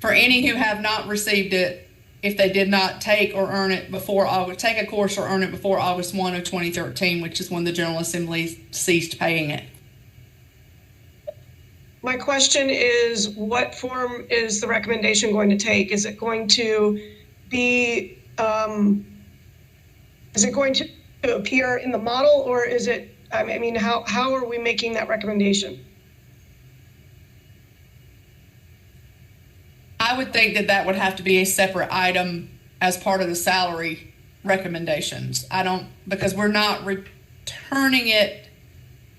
for any who have not received it if they did not take or earn it before August, take a course or earn it before August 1 of 2013, which is when the General Assembly ceased paying it. My question is, what form is the recommendation going to take? Is it going to be, is it going to appear in the model, or is it, I mean, how are we making that recommendation? I would think that would have to be a separate item as part of the salary recommendations. Because we're not returning it,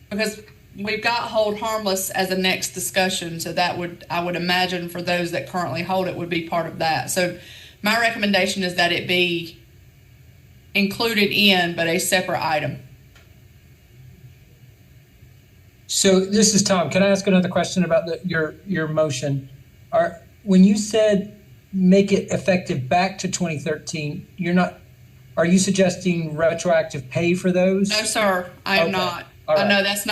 because we've got hold harmless as a next discussion. So that would, I would imagine for those that currently hold it, would be part of that. So my recommendation is that it be included in, but a separate item. So this is Tom. Can I ask another question about your motion? When you said make it effective back to 2013, are you suggesting retroactive pay for those? No, sir, I am not. Right. I know that's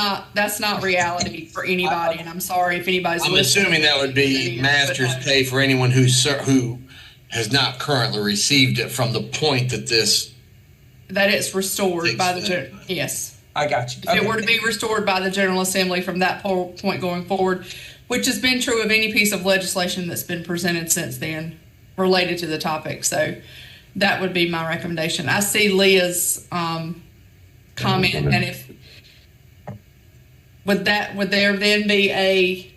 not reality for anybody, and I'm sorry if anybody's I'm assuming that would be master's pay for anyone who has not currently received it from the point that it's restored by the yes. I got you. If it were to be restored by the General Assembly from that point going forward, which has been true of any piece of legislation that's been presented since then related to the topic. So that would be my recommendation. I see Leah's comment, and if would there then be a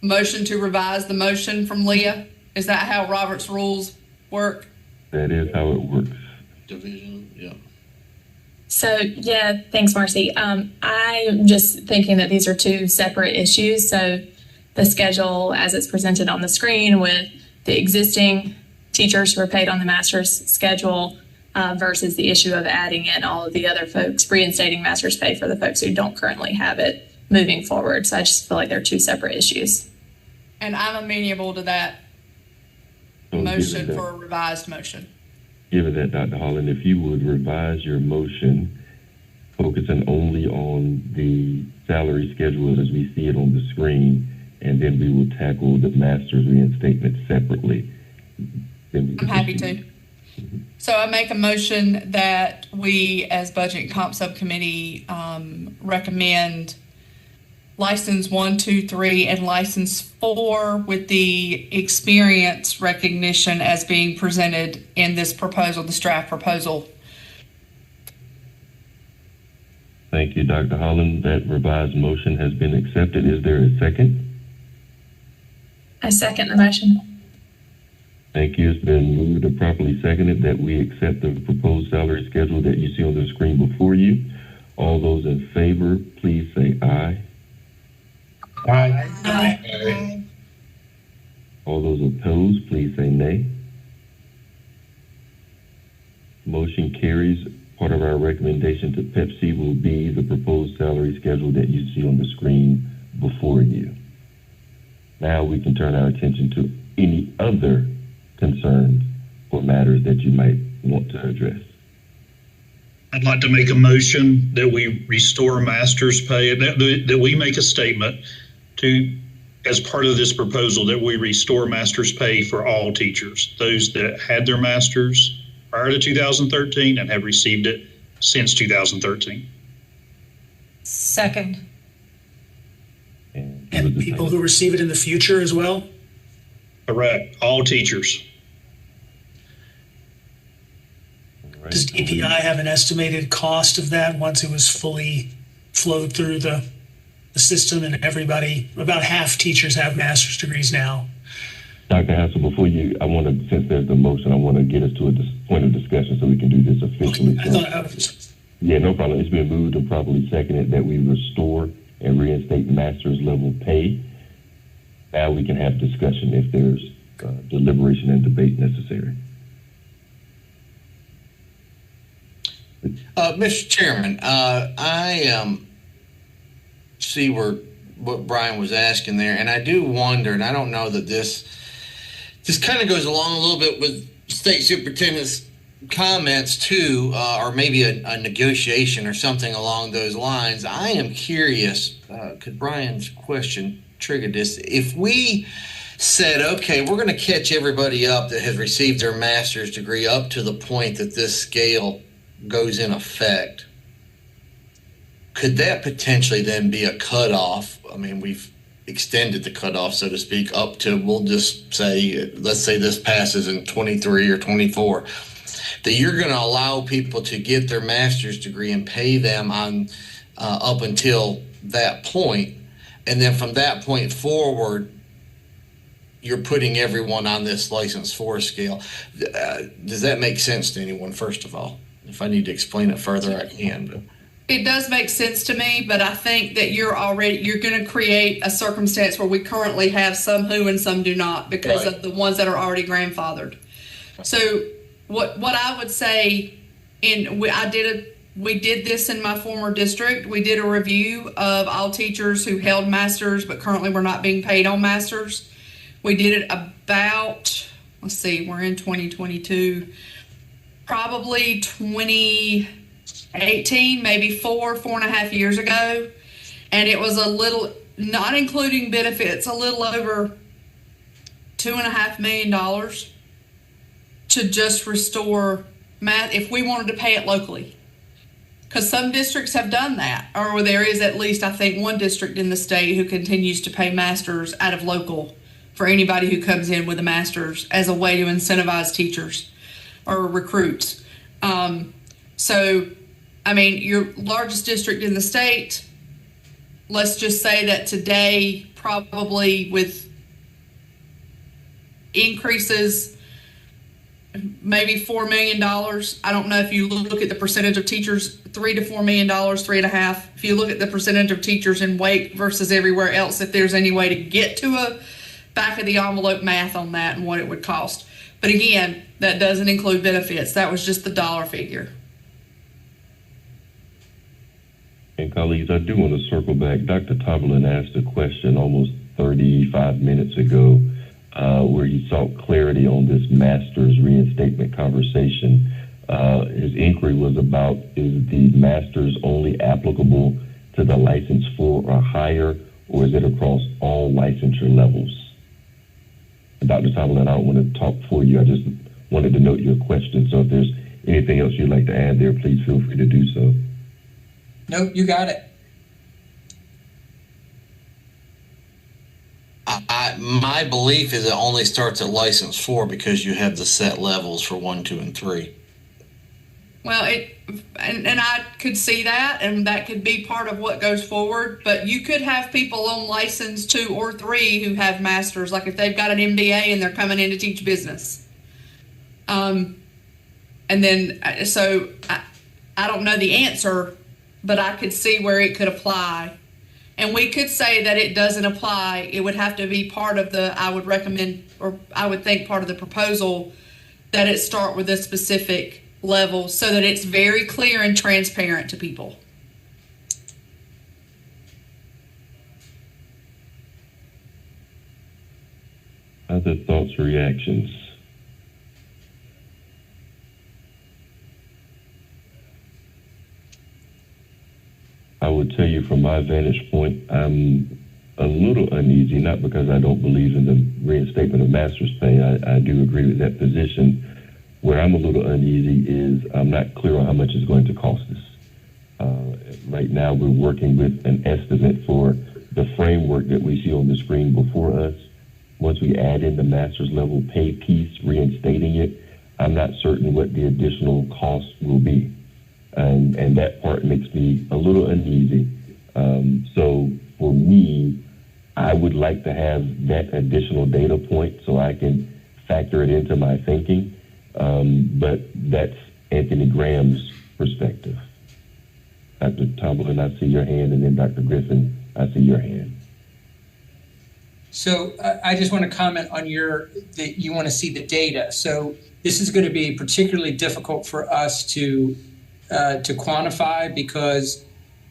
motion to revise the motion from Leah? Is that how Robert's rules work? That is how it works. Division, yeah. So, yeah, thanks, Marcy. I'm just thinking that these are two separate issues. So the schedule as it's presented on the screen with the existing teachers who are paid on the master's schedule versus the issue of adding in all of the other folks, reinstating master's pay for the folks who don't currently have it moving forward. So I just feel like they're two separate issues. And I'm amenable to that motion for a revised motion. Given that, Dr. Holland, if you would revise your motion, focusing only on the salary schedule as we see it on the screen, and then we will tackle the master's reinstatement separately. I'm happy to. So I make a motion that we, as Budget and Comp Subcommittee, recommend license 1, 2, 3, and license 4 with the experience recognition as being presented in this proposal, this draft proposal. Thank you, Dr. Holland. That revised motion has been accepted. Is there a second? I second the motion. Thank you. It's been moved and properly seconded that we accept the proposed salary schedule that you see on the screen before you. All those in favor, please say aye. Aye. Aye. All those opposed, please say nay. Motion carries. Part of our recommendation to Pepsi will be the proposed salary schedule that you see on the screen before you. Now we can turn our attention to any other concerns or matters that you might want to address. I'd like to make a motion that we restore master's pay, that we make a statement to, as part of this proposal, that we restore master's pay for all teachers, those that had their master's prior to 2013 and have received it since 2013. Second. And people who receive it in the future as well? Correct. All teachers. Right. Does DPI have an estimated cost of that once it was fully flowed through the system and everybody, about half teachers have master's degrees now? Dr. Hassel, before you, I want to, since there's the motion, I want to get us to a point of discussion so we can do this officially. Yeah, no problem. It's been moved and properly seconded that we restore and reinstate master's level pay. Now we can have discussion if there's deliberation and debate necessary. Mr. Chairman, I see what Brian was asking there, and I do wonder, and I don't know that this kind of goes along a little bit with State Superintendent's comments too, or maybe a negotiation or something along those lines. I am curious, could Brian's question trigger this? If we said, okay, we're going to catch everybody up that has received their master's degree up to the point that this scale goes in effect, could that potentially then be a cutoff? I mean, we've extended the cutoff, so to speak, up to, we'll just say, let's say this passes in 23 or 24, that you're going to allow people to get their master's degree and pay them on up until that point, and then from that point forward, you're putting everyone on this license 4 scale. Does that make sense to anyone, first of all? If I need to explain it further, I can. But It does make sense to me, but I think that you're going to create a circumstance where we currently have some who and some do not because Right. of the ones that are already grandfathered. So what I would say, we did this in my former district. We did a review of all teachers who held masters but currently were not being paid on masters. We did it about, let's see, we're in 2022, probably 2018, maybe 4.5 years ago. And it was a little, not including benefits, a little over $2.5 million to just restore math if we wanted to pay it locally. Because some districts have done that, or there is at least, I think, one district in the state who continues to pay masters out of local for anybody who comes in with a master's as a way to incentivize teachers or recruits. So, I mean, your largest district in the state, let's just say that today, probably with increases, maybe $4 million. I don't know if you look at the percentage of teachers, $3 to $4 million, 3.5. If you look at the percentage of teachers in Wake versus everywhere else, if there's any way to get to a back of the envelope math on that and what it would cost. But again, that doesn't include benefits. That was just the dollar figure. And colleagues, I do want to circle back. Dr. Toberlin asked a question almost 35 minutes ago where he sought clarity on this master's reinstatement conversation. His inquiry was about, is the master's only applicable to the license 4 or higher, or is it across all licensure levels? Dr. Toberlin, I don't want to talk for you. I just wanted to note your question. So if there's anything else you'd like to add there, please feel free to do so. Nope, you got it. My belief is it only starts at license 4 because you have the set levels for 1, 2, and 3. Well, and I could see that, and that could be part of what goes forward, but you could have people on license 2 or 3 who have masters, like if they've got an MBA and they're coming in to teach business. And then, so I don't know the answer, but I could see where it could apply. And we could say that it doesn't apply. It would have to be part of the, I would recommend, or I would think part of the proposal, that it start with a specific level so that it's very clear and transparent to people. Other thoughts or reactions? I would tell you from my vantage point, I'm a little uneasy, not because I don't believe in the reinstatement of master's pay. I do agree with that position. Where I'm a little uneasy is I'm not clear on how much it's going to cost us. Right now, we're working with an estimate for the framework that we see on the screen before us. Once we add in the master's level pay piece, reinstating it, I'm not certain what the additional cost will be. And that part makes me a little uneasy. So for me, I would like to have that additional data point so I can factor it into my thinking. But that's Anthony Graham's perspective. Dr. Tomlin, I see your hand, and then Dr. Griffin, I see your hand. So I just want to comment on that you want to see the data. So this is going to be particularly difficult for us to quantify, because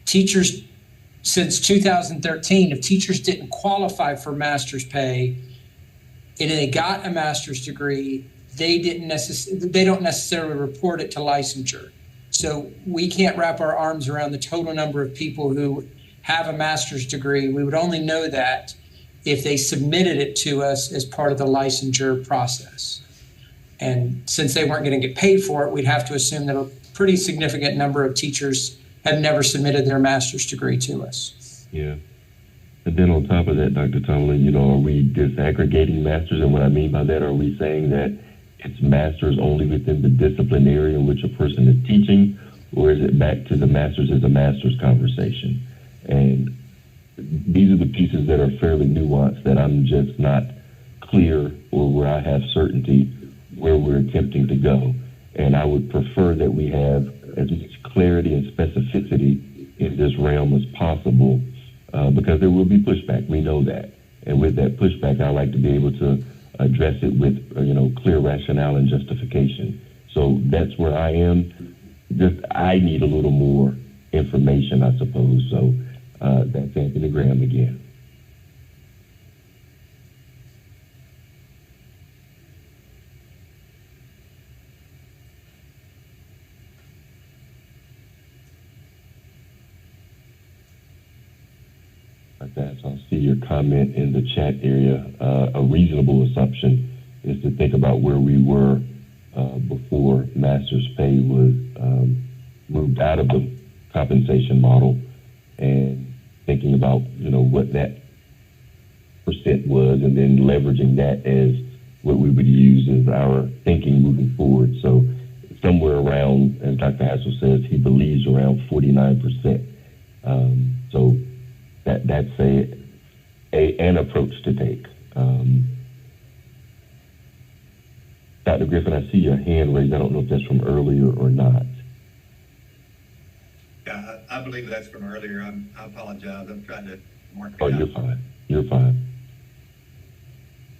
teachers, since 2013, if teachers didn't qualify for master's pay and they got a master's degree, they don't necessarily report it to licensure. So we can't wrap our arms around the total number of people who have a master's degree. We would only know that if they submitted it to us as part of the licensure process. And since they weren't going to get paid for it, we'd have to assume that a pretty significant number of teachers have never submitted their master's degree to us. Yeah. And then on top of that, Dr. Tomlin, are we disaggregating masters? And what I mean by that, are we saying that it's masters only within the discipline area in which a person is teaching, or is it back to the masters as a masters conversation? And these are the pieces that are fairly nuanced that I'm just not clear, or where I have certainty where we're attempting to go. And I would prefer that we have as much clarity and specificity in this realm as possible, because there will be pushback. We know that. And with that pushback, I like to be able to address it with, clear rationale and justification. So that's where I am. I need a little more information, I suppose. So that's Anthony Graham again. That. So I'll see your comment in the chat area. A reasonable assumption is to think about where we were before master's pay was moved out of the compensation model, and thinking about what that percent was, and then leveraging that as what we would use as our thinking moving forward. So somewhere around, as Dr. Hassel says, he believes around 49%. So that's an approach to take. Dr. Griffin, I see your hand raised. I don't know if that's from earlier or not. Yeah, I believe that's from earlier. I apologize. I'm trying to mark it Oh, out. you're fine. You're fine.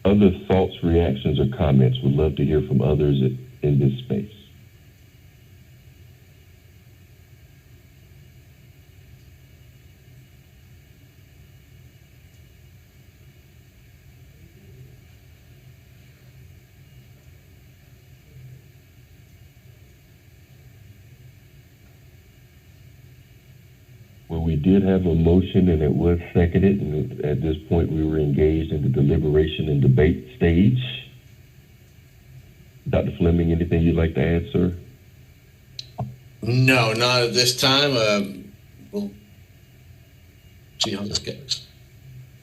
Other thoughts, reactions, or comments? Would love to hear from others in this space. Well, we did have a motion, and it was seconded, and at this point we were engaged in the deliberation and debate stage. Dr. Fleming, anything you'd like to add, sir? No, not at this time. We'll see how this goes.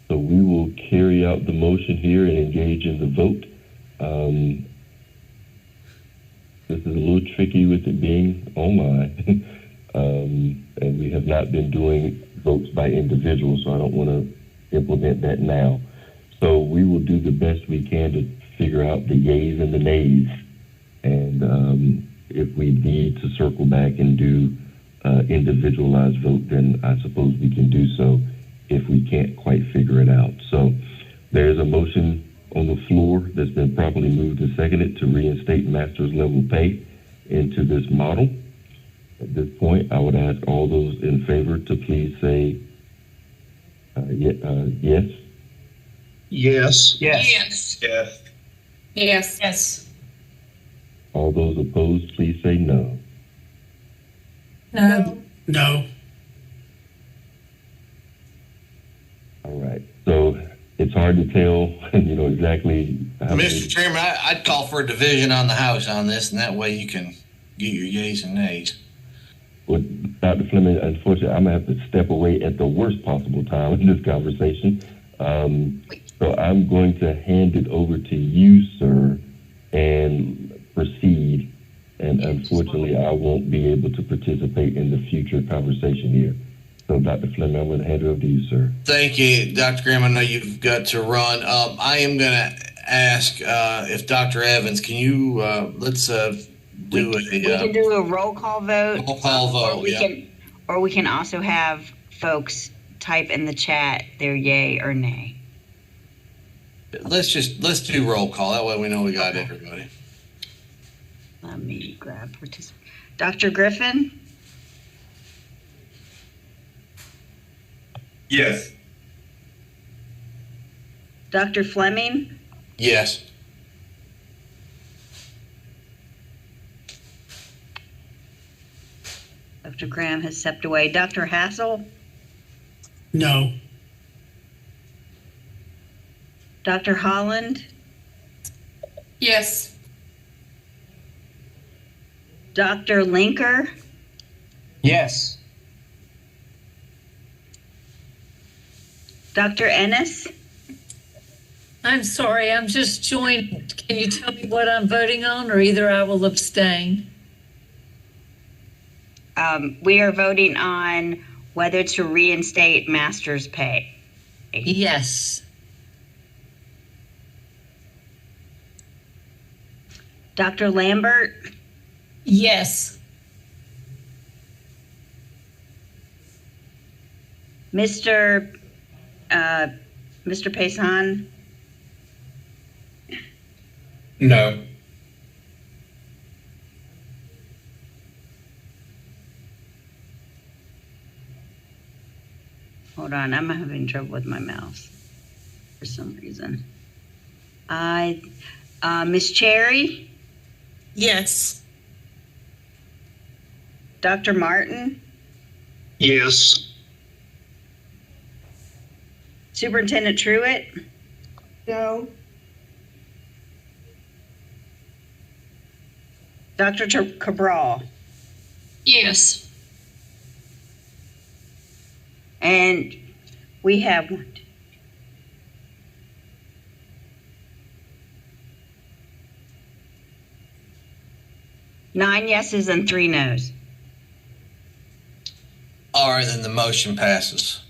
So we will carry out the motion here and engage in the vote. this is a little tricky with it being online. And we have not been doing votes by individual, so I don't want to implement that now. So we will do the best we can to figure out the yays and the nays. And if we need to circle back and do individualized vote, then I suppose we can do so if we can't quite figure it out. So there's a motion on the floor that's been properly moved and seconded to reinstate master's level pay into this model. At this point, I would ask all those in favor to please say yes. Yes. Yes. Yes. Yes. Yes. All those opposed, please say no. No. No. All right. So it's hard to tell, exactly how Mr. Chairman, I'd call for a division on the House on this, and that way you can get your yays and nays. Well, Dr. Fleming, unfortunately, I'm going to have to step away at the worst possible time in this conversation. So I'm going to hand it over to you, sir, and proceed. And unfortunately, I won't be able to participate in the future conversation here. So, Dr. Fleming, I'm going to hand it over to you, sir. Thank you, Dr. Graham. I know you've got to run. I am going to ask if Dr. Evans, can you let's do we can do a roll call vote. Roll call vote, Or we can also have folks type in the chat their yay or nay. Let's do roll call. That way we know we got everybody. Let me grab participant. Dr. Griffin? Yes. Dr. Fleming? Yes. Dr. Graham has stepped away. Dr. Hassel? No. Dr. Holland? Yes. Dr. Linker? Yes. Dr. Ennis? I'm sorry, I'm just joining. Can you tell me what I'm voting on, or either I will abstain? We are voting on whether to reinstate master's pay. Yes. Dr. Lambert? Yes. Mr. Payson? No. Hold on, I'm having trouble with my mouse for some reason. Miss Cherry? Yes. Dr. Martin? Yes. Superintendent Truitt? No. Dr. Cabral? Yes. And we have 9 yeses and 3 nos. All right, then the motion passes.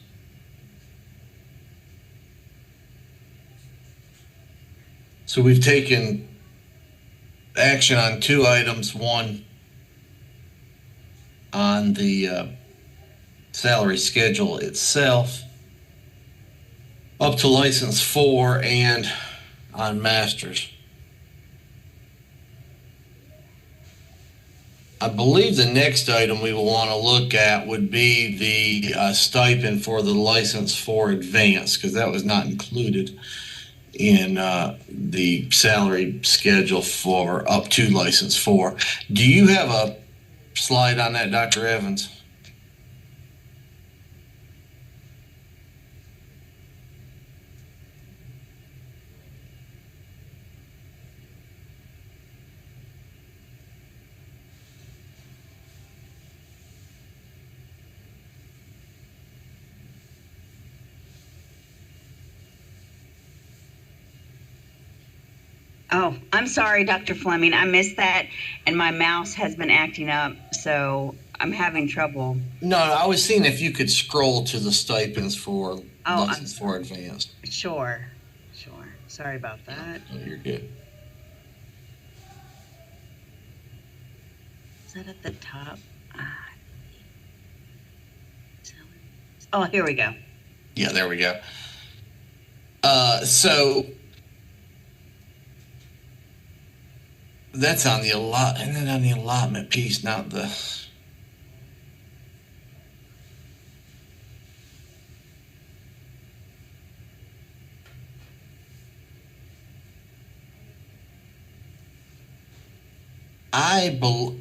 So we've taken action on 2 items, one on the salary schedule itself, up to license 4, and on masters. I believe the next item we will want to look at would be the stipend for the license 4 advance, because that was not included in the salary schedule for up to license 4. Do you have a slide on that, Dr. Evans? Oh, I'm sorry, Dr. Fleming. I missed that, and my mouse has been acting up, so I'm having trouble. No, I was seeing if you could scroll to the stipends for Oh, lessons for advanced. Sure. Sorry about that. Oh, you're good. Is that at the top? Oh, here we go. Yeah, there we go. So that's on the and then on the allotment piece, not the.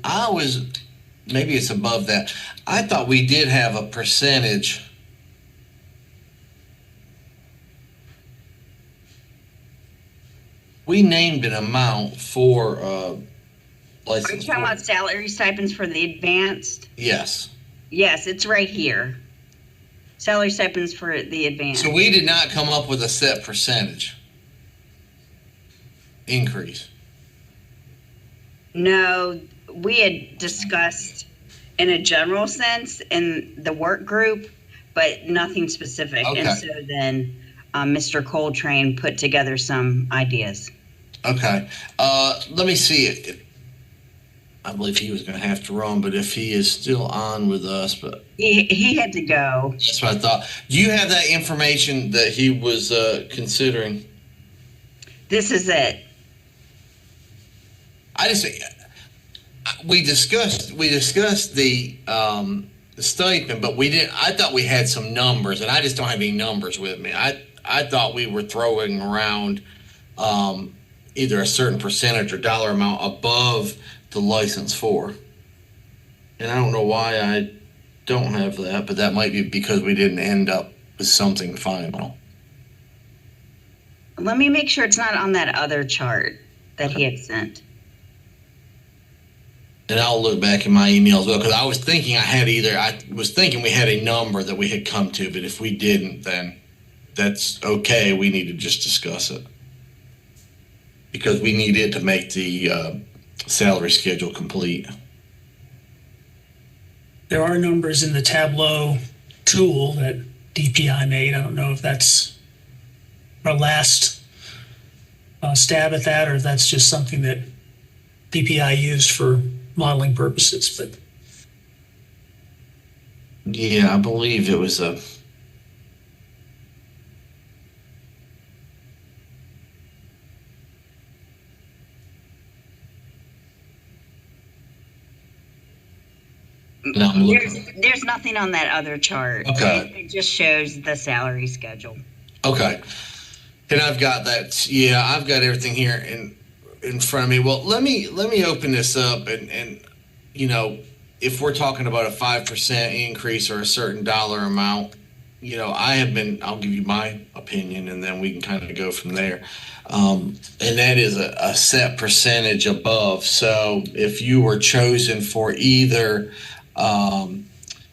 I was, maybe it's above that. I thought we did have a percentage. We named an amount for license. Are you talking about salary stipends for the advanced? Yes. Yes, it's right here. Salary stipends for the advanced. So we did not come up with a set percentage increase. No, we had discussed in a general sense in the work group, but nothing specific. Okay. And so then Mr. Coltrane put together some ideas. Okay. Let me see it. I believe he was going to have to run, but if he is still on with us, but he had to go. That's what I thought. Do you have that information that he was considering? This is it. We discussed the stipend, but we didn't. I thought we had some numbers, and I just don't have any numbers with me. I thought we were throwing around either a certain percentage or dollar amount above the license for, and I don't know why I don't have that, but that might be because we didn't end up with something final. Let me make sure it's not on that other chart that he had sent. And I'll look back in my emails because I was thinking we had a number that we had come to, but if we didn't, then that's okay. We need to just discuss it because we need it to make the salary schedule complete. There are numbers in the Tableau tool that DPI made. I don't know if that's our last stab at that, or if that's just something that DPI used for modeling purposes. But yeah, I believe it was a. No, there's nothing on that other chart. Okay. It just shows the salary schedule. Okay. And I've got that. Yeah, I've got everything here in front of me. Well, let me open this up and you know, if we're talking about a 5% increase or a certain dollar amount, you know, I'll give you my opinion and then we can kind of go from there. And that is a set percentage above. So if you were chosen for either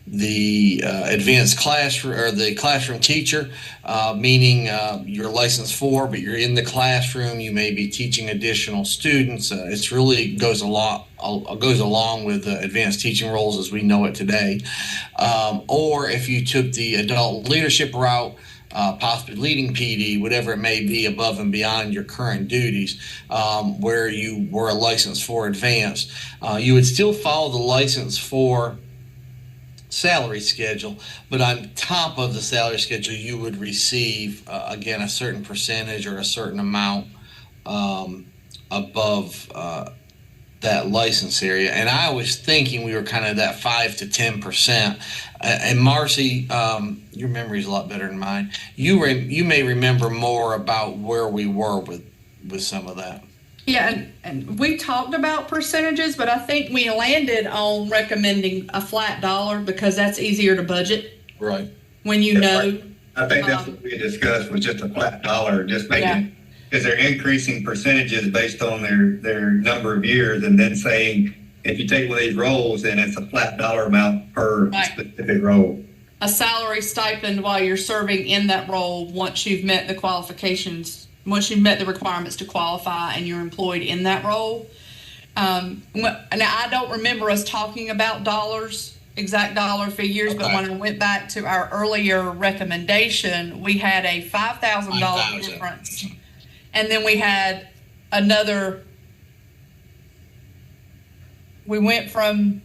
the advanced classroom or the classroom teacher, meaning you're licensed for, but you're in the classroom, you may be teaching additional students. It's really goes along with advanced teaching roles as we know it today. Or if you took the adult leadership route, possibly leading PD, whatever it may be above and beyond your current duties, where you were a license for advanced, you would still follow the license for salary schedule, but on top of the salary schedule, you would receive, again, a certain percentage or a certain amount above that license area. And I was thinking we were kind of that 5 to 10%. And Marcy, your memory is a lot better than mine. You may remember more about where we were with some of that. Yeah, and we talked about percentages, but I think we landed on recommending a flat dollar because that's easier to budget. Right. When you know. I think that's what we discussed was just a flat dollar, just making, because they're increasing percentages based on their number of years, and then saying, if you take one of these roles, then it's a flat dollar amount per specific role. A salary stipend while you're serving in that role once you've met the qualifications once you've met the requirements to qualify and you're employed in that role. Now, I don't remember us talking about exact dollar figures, but when I went back to our earlier recommendation, we had a $5,000 difference. And then we had another, we went from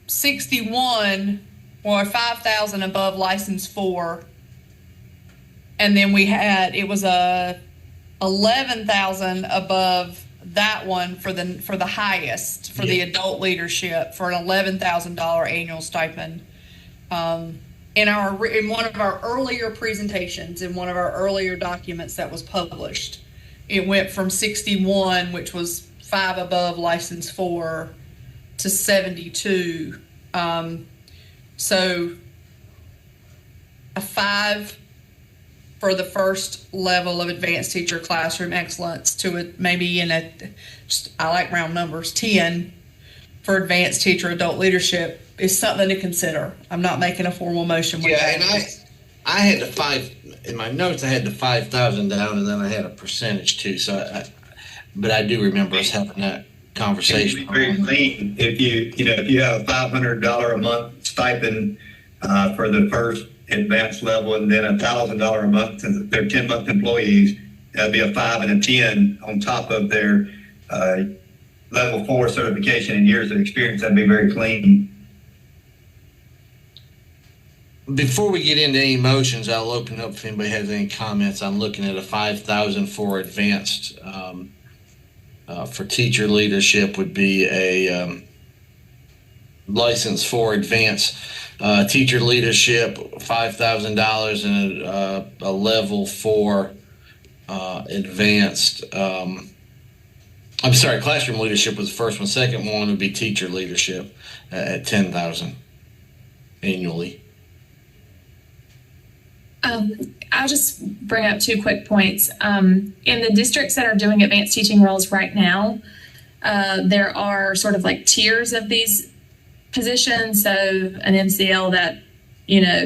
61 or 5,000 above license 4. And then we had, it was a 11,000 above that one for the highest, for the adult leadership, for an $11,000 annual stipend. In one of our earlier presentations, in one of our earlier documents that was published, it went from 61, which was 5 above license 4, to 72. So a 5 for the first level of advanced teacher classroom excellence, to maybe I like round numbers, 10 for advanced teacher adult leadership is something to consider. I'm not making a formal motion with that. And I had the 5 in my notes. I had the 5,000 down, and then I had a percentage too. So, but I do remember us having that conversation. It'd be very clean if you have a $500 a month stipend for the first advanced level, and then $1,000 a month since they're 10-month employees. That'd be a 5 and a 10 on top of their level 4 certification and years of experience. That'd be very clean. Before we get into any motions, I'll open up if anybody has any comments. I'm looking at a 5,000 for advanced for teacher leadership would be a license for advanced teacher leadership, $5,000, and a level 4 advanced. I'm sorry, classroom leadership was the first one. Second one would be teacher leadership at $10,000 annually. I'll just bring up 2 quick points. In the districts that are doing advanced teaching roles right now, there are sort of like tiers of these positions. So an MCL that,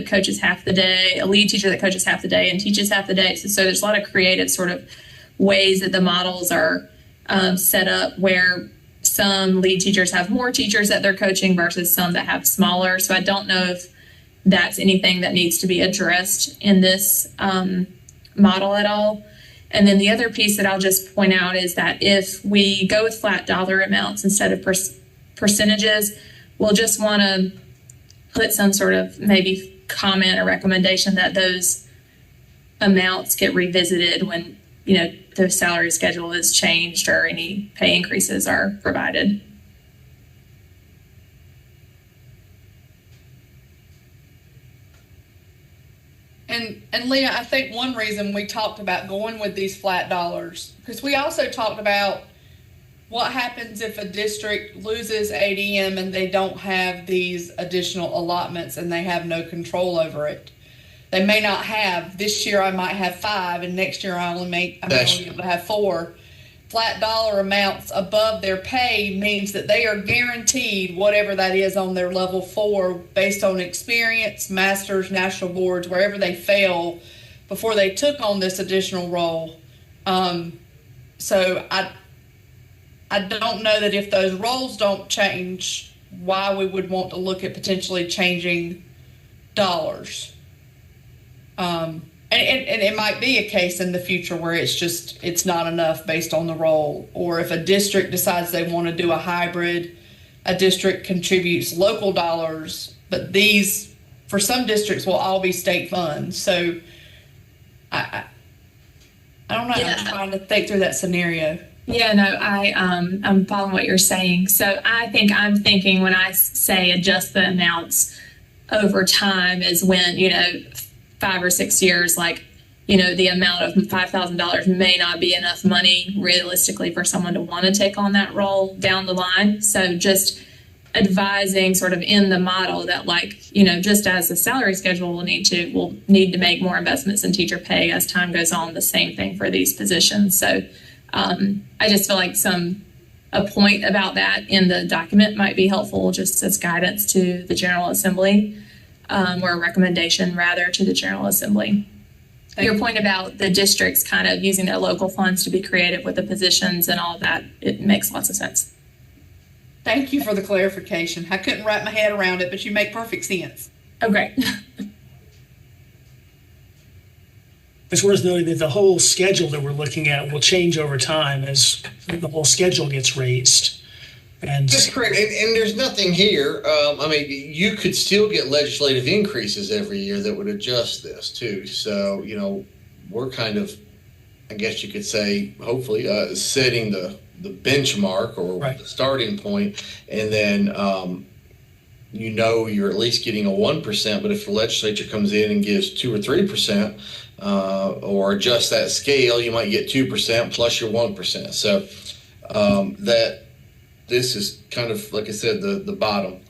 coaches half the day, a lead teacher that coaches half the day and teaches half the day. So there's a lot of creative sort of ways that the models are set up, where some lead teachers have more teachers that they're coaching versus some that have smaller. So I don't know if that's anything that needs to be addressed in this model at all. And then the other piece that I'll just point out is that if we go with flat dollar amounts instead of percentages, we'll just want to put some sort of maybe comment or recommendation that those amounts get revisited when, the salary schedule is changed or any pay increases are provided. And Leah, I think one reason we talked about going with these flat dollars, because we also talked about what happens if a district loses ADM and they don't have these additional allotments and they have no control over it. They may not have, this year I might have 5 and next year I'm only able to have 4. Flat dollar amounts above their pay means that they are guaranteed whatever that is on their level 4 based on experience, masters, national boards, wherever they fell before they took on this additional role. So I don't know that if those roles don't change, why we would want to look at potentially changing dollars. And it might be a case in the future where it's not enough based on the role. Or if a district decides they want to do a hybrid, a district contributes local dollars, but these, for some districts, will all be state funds. So I don't know. Yeah. I'm trying to think through that scenario. Yeah, no, I'm following what you're saying. So I'm thinking when I say adjust the amounts over time is when, 5 or 6 years, the amount of $5,000 may not be enough money realistically for someone to want to take on that role down the line. So just advising sort of in the model that just as the salary schedule will need to make more investments in teacher pay as time goes on, the same thing for these positions. So I just feel like a point about that in the document might be helpful just as guidance to the General Assembly. Or a recommendation rather to the General Assembly. Your point about the districts kind of using their local funds to be creative with the positions and all of that, it makes lots of sense. Thank you for the clarification. I couldn't wrap my head around it, but you make perfect sense. Oh, great. It's worth noting that the whole schedule that we're looking at will change over time as the whole schedule gets raised. And That's correct. And there's nothing here. I mean, you could still get legislative increases every year that would adjust this too. So, you know, we're kind of, I guess you could say, hopefully setting the benchmark or the starting point. And then, you know, you're at least getting a 1%. But if the legislature comes in and gives 2 or 3%, or adjust that scale, you might get 2% plus your 1%. So this is kind of, like I said, the bottom.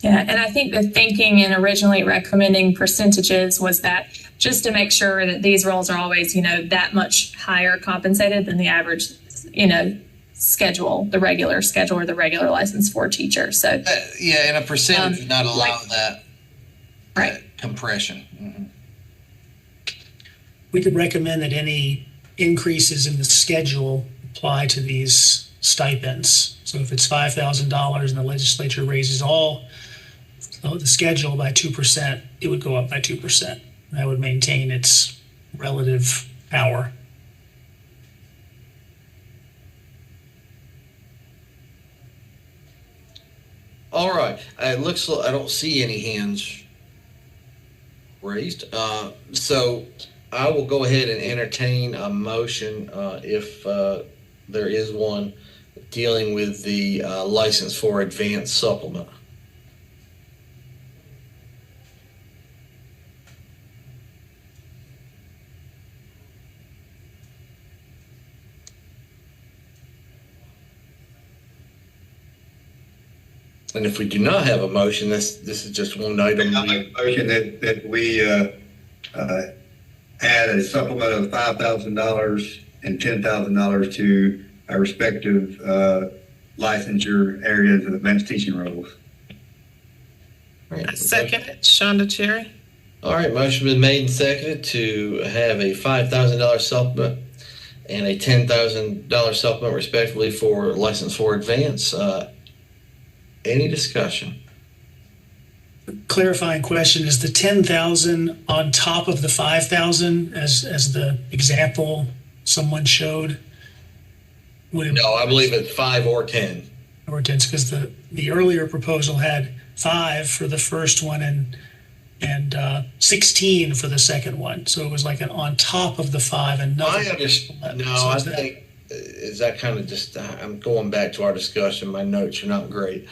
Yeah, and I think the thinking in originally recommending percentages was that just to make sure that these roles are always, you know, that much higher compensated than the average, you know, schedule, the regular schedule or the regular license for teacher. So yeah, and a percentage would not allow that compression. Mm-hmm. We could recommend that any increases in the schedule apply to these stipends. So if it's $5,000 and the legislature raises all the schedule by 2%, it would go up by 2%. That would maintain its relative power. All right. It looks like I don't see any hands raised. So I will go ahead and entertain a motion if there is one dealing with the license for advanced supplement. And if we do not have a motion, this is just one item. I make a motion that we add a supplement of $5,000 and $10,000 to our respective licensure areas of advanced teaching roles. Right. Second, Shonda Cherry. All right, motion been made and seconded to have a $5,000 supplement and a $10,000 supplement respectively for license for advance. Any discussion? Clarifying question, is the 10,000 on top of the 5,000 as the example someone showed? No, I believe it's 5 or 10. Or 10, because the earlier proposal had 5 for the first one and 16 for the second one. So it was like an on top of the 5 and nothing. I understand. No, so I think is that kind of just, I'm going back to our discussion. My notes are not great.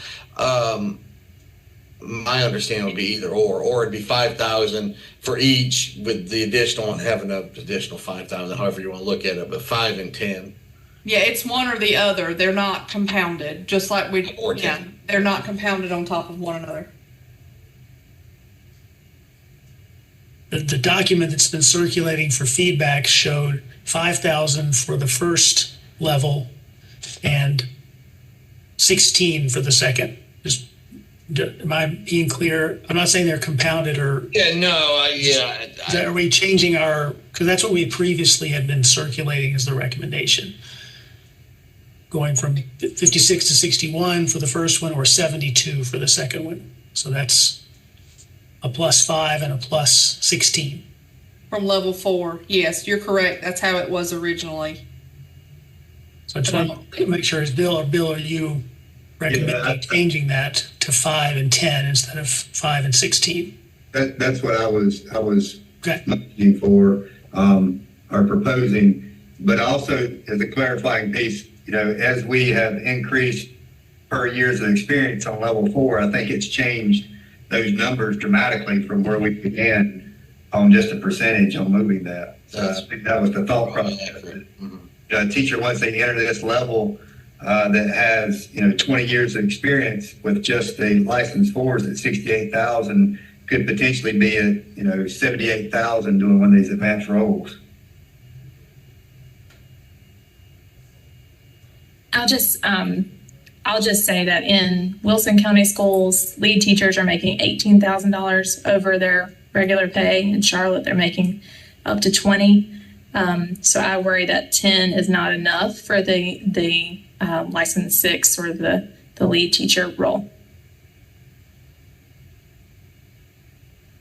My understanding would be either or it'd be 5,000 for each with the additional and having an additional 5,000, however you want to look at it, but 5 and 10. Yeah, it's one or the other. They're not compounded, just like they're not compounded on top of one another. The document that's been circulating for feedback showed 5,000 for the first level and 16 for the second. Just, am I being clear? I'm not saying they're compounded or. Yeah, no, are we changing because that's what we previously had been circulating as the recommendation. Going from 56 to 61 for the first one or 72 for the second one. So that's a +5 and a +16. From level 4, yes, you're correct. That's how it was originally. So I just want to make sure, Bill, are you recommending changing that to 5 and 10 instead of 5 and 16? That's what I was looking for, or proposing, but also as a clarifying piece, you know, as we have increased per years of experience on level 4, I think it's changed those numbers dramatically from where we began on just a percentage on moving that. I think that was the thought process. A teacher, once they enter this level that has, 20 years of experience with just the license 4s at 68,000 could potentially be at, 78,000 doing one of these advanced roles. I'll just say that in Wilson County schools, lead teachers are making $18,000 over their regular pay. In Charlotte, they're making up to 20. So I worry that 10 is not enough for the licensed 6 or the lead teacher role.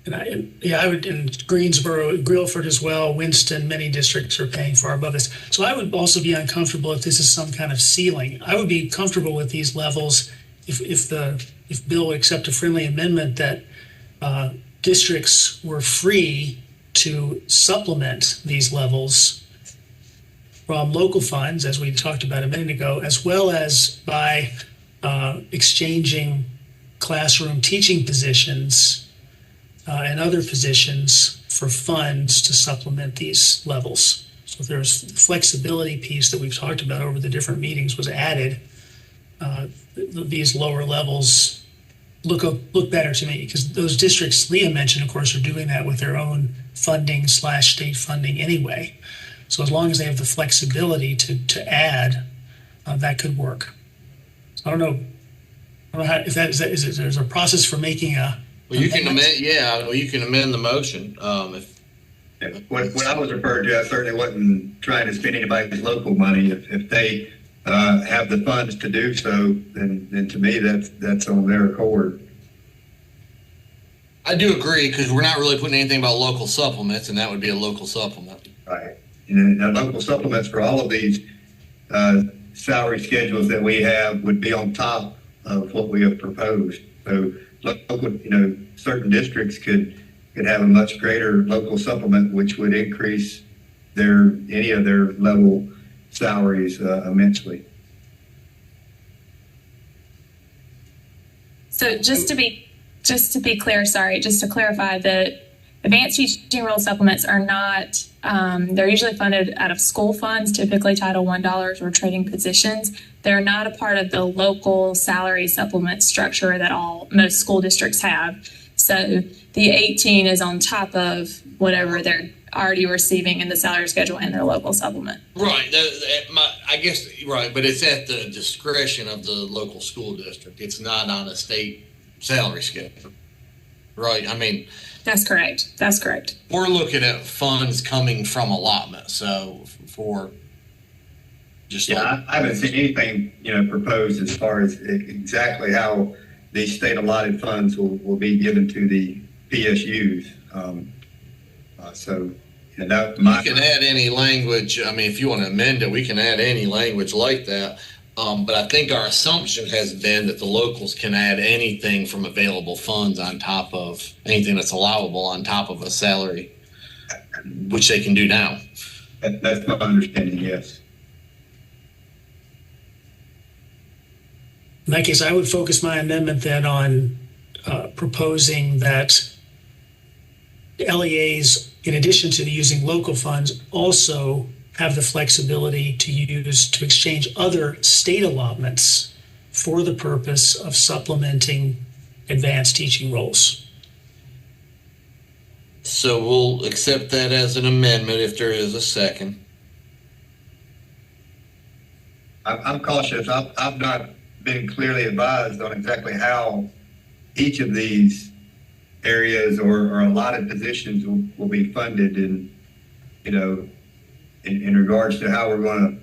And I would, in Greensboro, Guilford as well, Winston, many districts are paying far above this. So I would also be uncomfortable if this is some kind of ceiling. I would be comfortable with these levels if Bill would accept a friendly amendment that districts were free to supplement these levels from local funds, as we talked about a minute ago, as well as by exchanging classroom teaching positions and other positions for funds to supplement these levels. So if there's the flexibility piece that we've talked about over the different meetings was added, these lower levels look better to me, because those districts Leah mentioned, of course, are doing that with their own funding / state funding anyway. So as long as they have the flexibility to add, that could work. So I don't know how, if that is there's a process for making a. Well, you can amend. Yeah, well, you can amend the motion. What I was referring to, I certainly wasn't trying to spend anybody's local money. If they have the funds to do so, then to me that's on their accord. I do agree, because we're not really putting anything about local supplements, and that would be a local supplement. Right. And local supplements for all of these salary schedules that we have would be on top of what we have proposed. So local, certain districts could have a much greater local supplement, which would increase any of their level salaries immensely. So just to be clear, just to clarify, the advanced teaching role supplements are not, they're usually funded out of school funds, typically Title I dollars or trading positions. They're not a part of the local salary supplement structure that most school districts have. So the 18 is on top of whatever they're already receiving in the salary schedule and their local supplement. Right. I guess, right, but it's at the discretion of the local school district. It's not on a state salary schedule. Right. I mean, that's correct. We're looking at funds coming from allotment. So for just I haven't seen anything, proposed as far as exactly how these state allotted funds will be given to the PSUs. You can add any language. I mean, if you want to amend it, we can add any language like that. But I think our assumption has been that the locals can add anything from available funds on top of anything that's allowable on top of a salary, which they can do now. That's my understanding, yes. In that case, I would focus my amendment then on proposing that LEAs, in addition to using local funds, also have the flexibility to exchange other state allotments for the purpose of supplementing advanced teaching roles. So we'll accept that as an amendment if there is a second. I'm cautious. I've not been clearly advised on exactly how each of these areas or allotted positions will be funded, and in regards to how we're going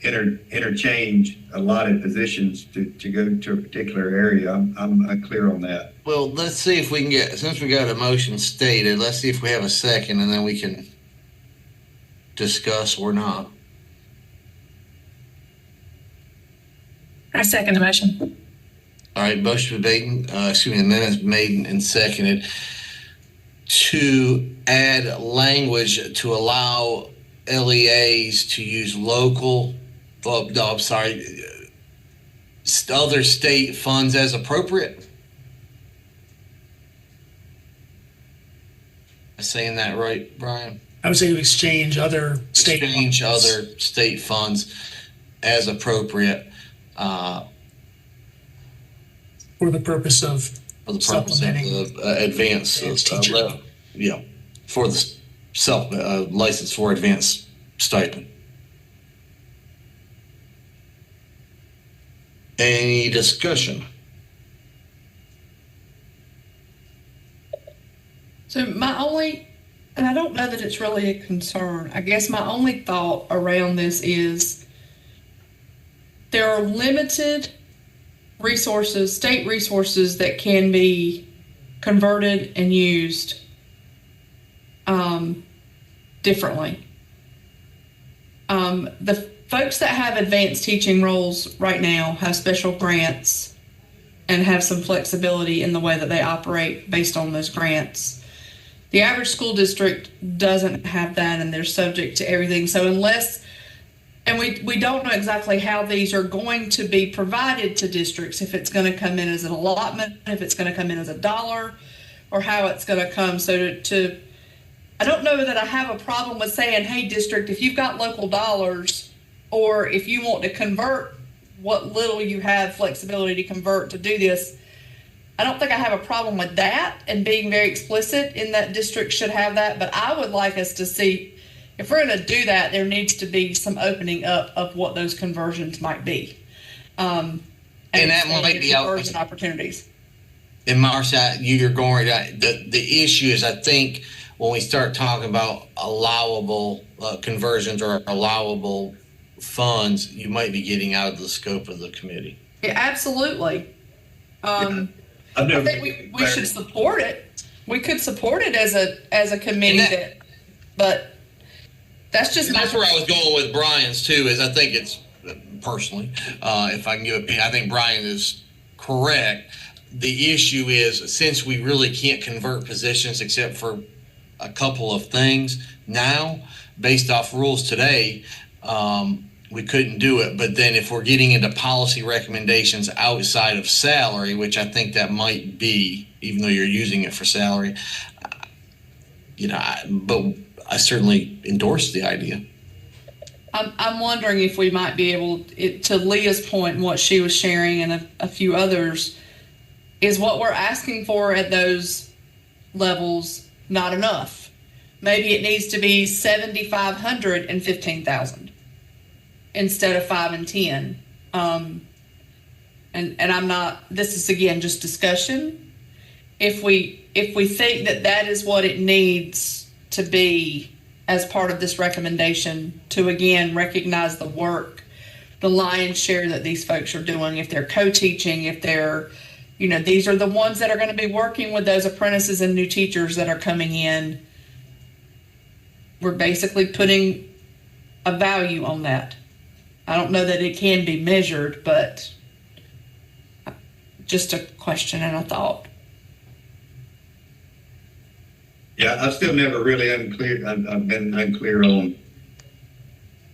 to interchange allotted positions to go to a particular area. I'm unclear on that. Well, let's see if we can since we got a motion stated, let's see if we have a second, and then we can discuss or not. I second the motion. All right, motion made, amendments made and seconded to add language to allow LEAs to use other state funds as appropriate. Am I saying that right, Brian? I would say to exchange other state funds as appropriate. For the purpose of advanced teacher. For the license for advanced stipend. Any discussion? So my only And I don't know that it's really a concern. I guess my only thought around this is there are limited resources, state resources that can be converted and used differently. The folks that have advanced teaching roles right now have special grants and have some flexibility in the way that they operate based on those grants. The average school district doesn't have that, and they're subject to everything. So unless, and we don't know exactly how these are going to be provided to districts, if it's going to come in as an allotment, if it's going to come in as $1, or how it's going to come. So I don't know that I have a problem with saying, hey, district, if you've got local dollars, or if you want to convert what little you have flexibility to convert to do this, I don't think I have a problem with that and being very explicit in that district should have that. But I would like us to see, if we're going to do that, there needs to be some opening up of what those conversions might be. And that might be conversion opportunities. And Marcia, you're going to, the issue is, I think when we start talking about allowable conversions or allowable funds, you might be getting out of the scope of the committee. Yeah, absolutely. I think we should support it. We could support it as a committee, but that's just. And that's where I was going with Brian's too. Is I think it's personally, if I can give opinion, I think Brian is correct. The issue is, since we really can't convert positions except for a couple of things now, based off rules today, we couldn't do it. But then if we're getting into policy recommendations outside of salary, which I think that might be, even though you're using it for salary, but I certainly endorse the idea. I'm wondering if we might be able, to Leah's point and what she was sharing and a few others, is what we're asking for at those levels not enough. Maybe it needs to be 7,500 and 15,000 instead of 5 and 10. And I'm not. This is again just discussion. If we think that is what it needs to be as part of this recommendation, to again recognize the work, the lion's share that these folks are doing. If they're co-teaching, if they're, these are the ones that are going to be working with those apprentices and new teachers that are coming in. We're basically putting a value on that. I don't know that it can be measured, but just a question and a thought. Yeah, I've still never really I've been unclear on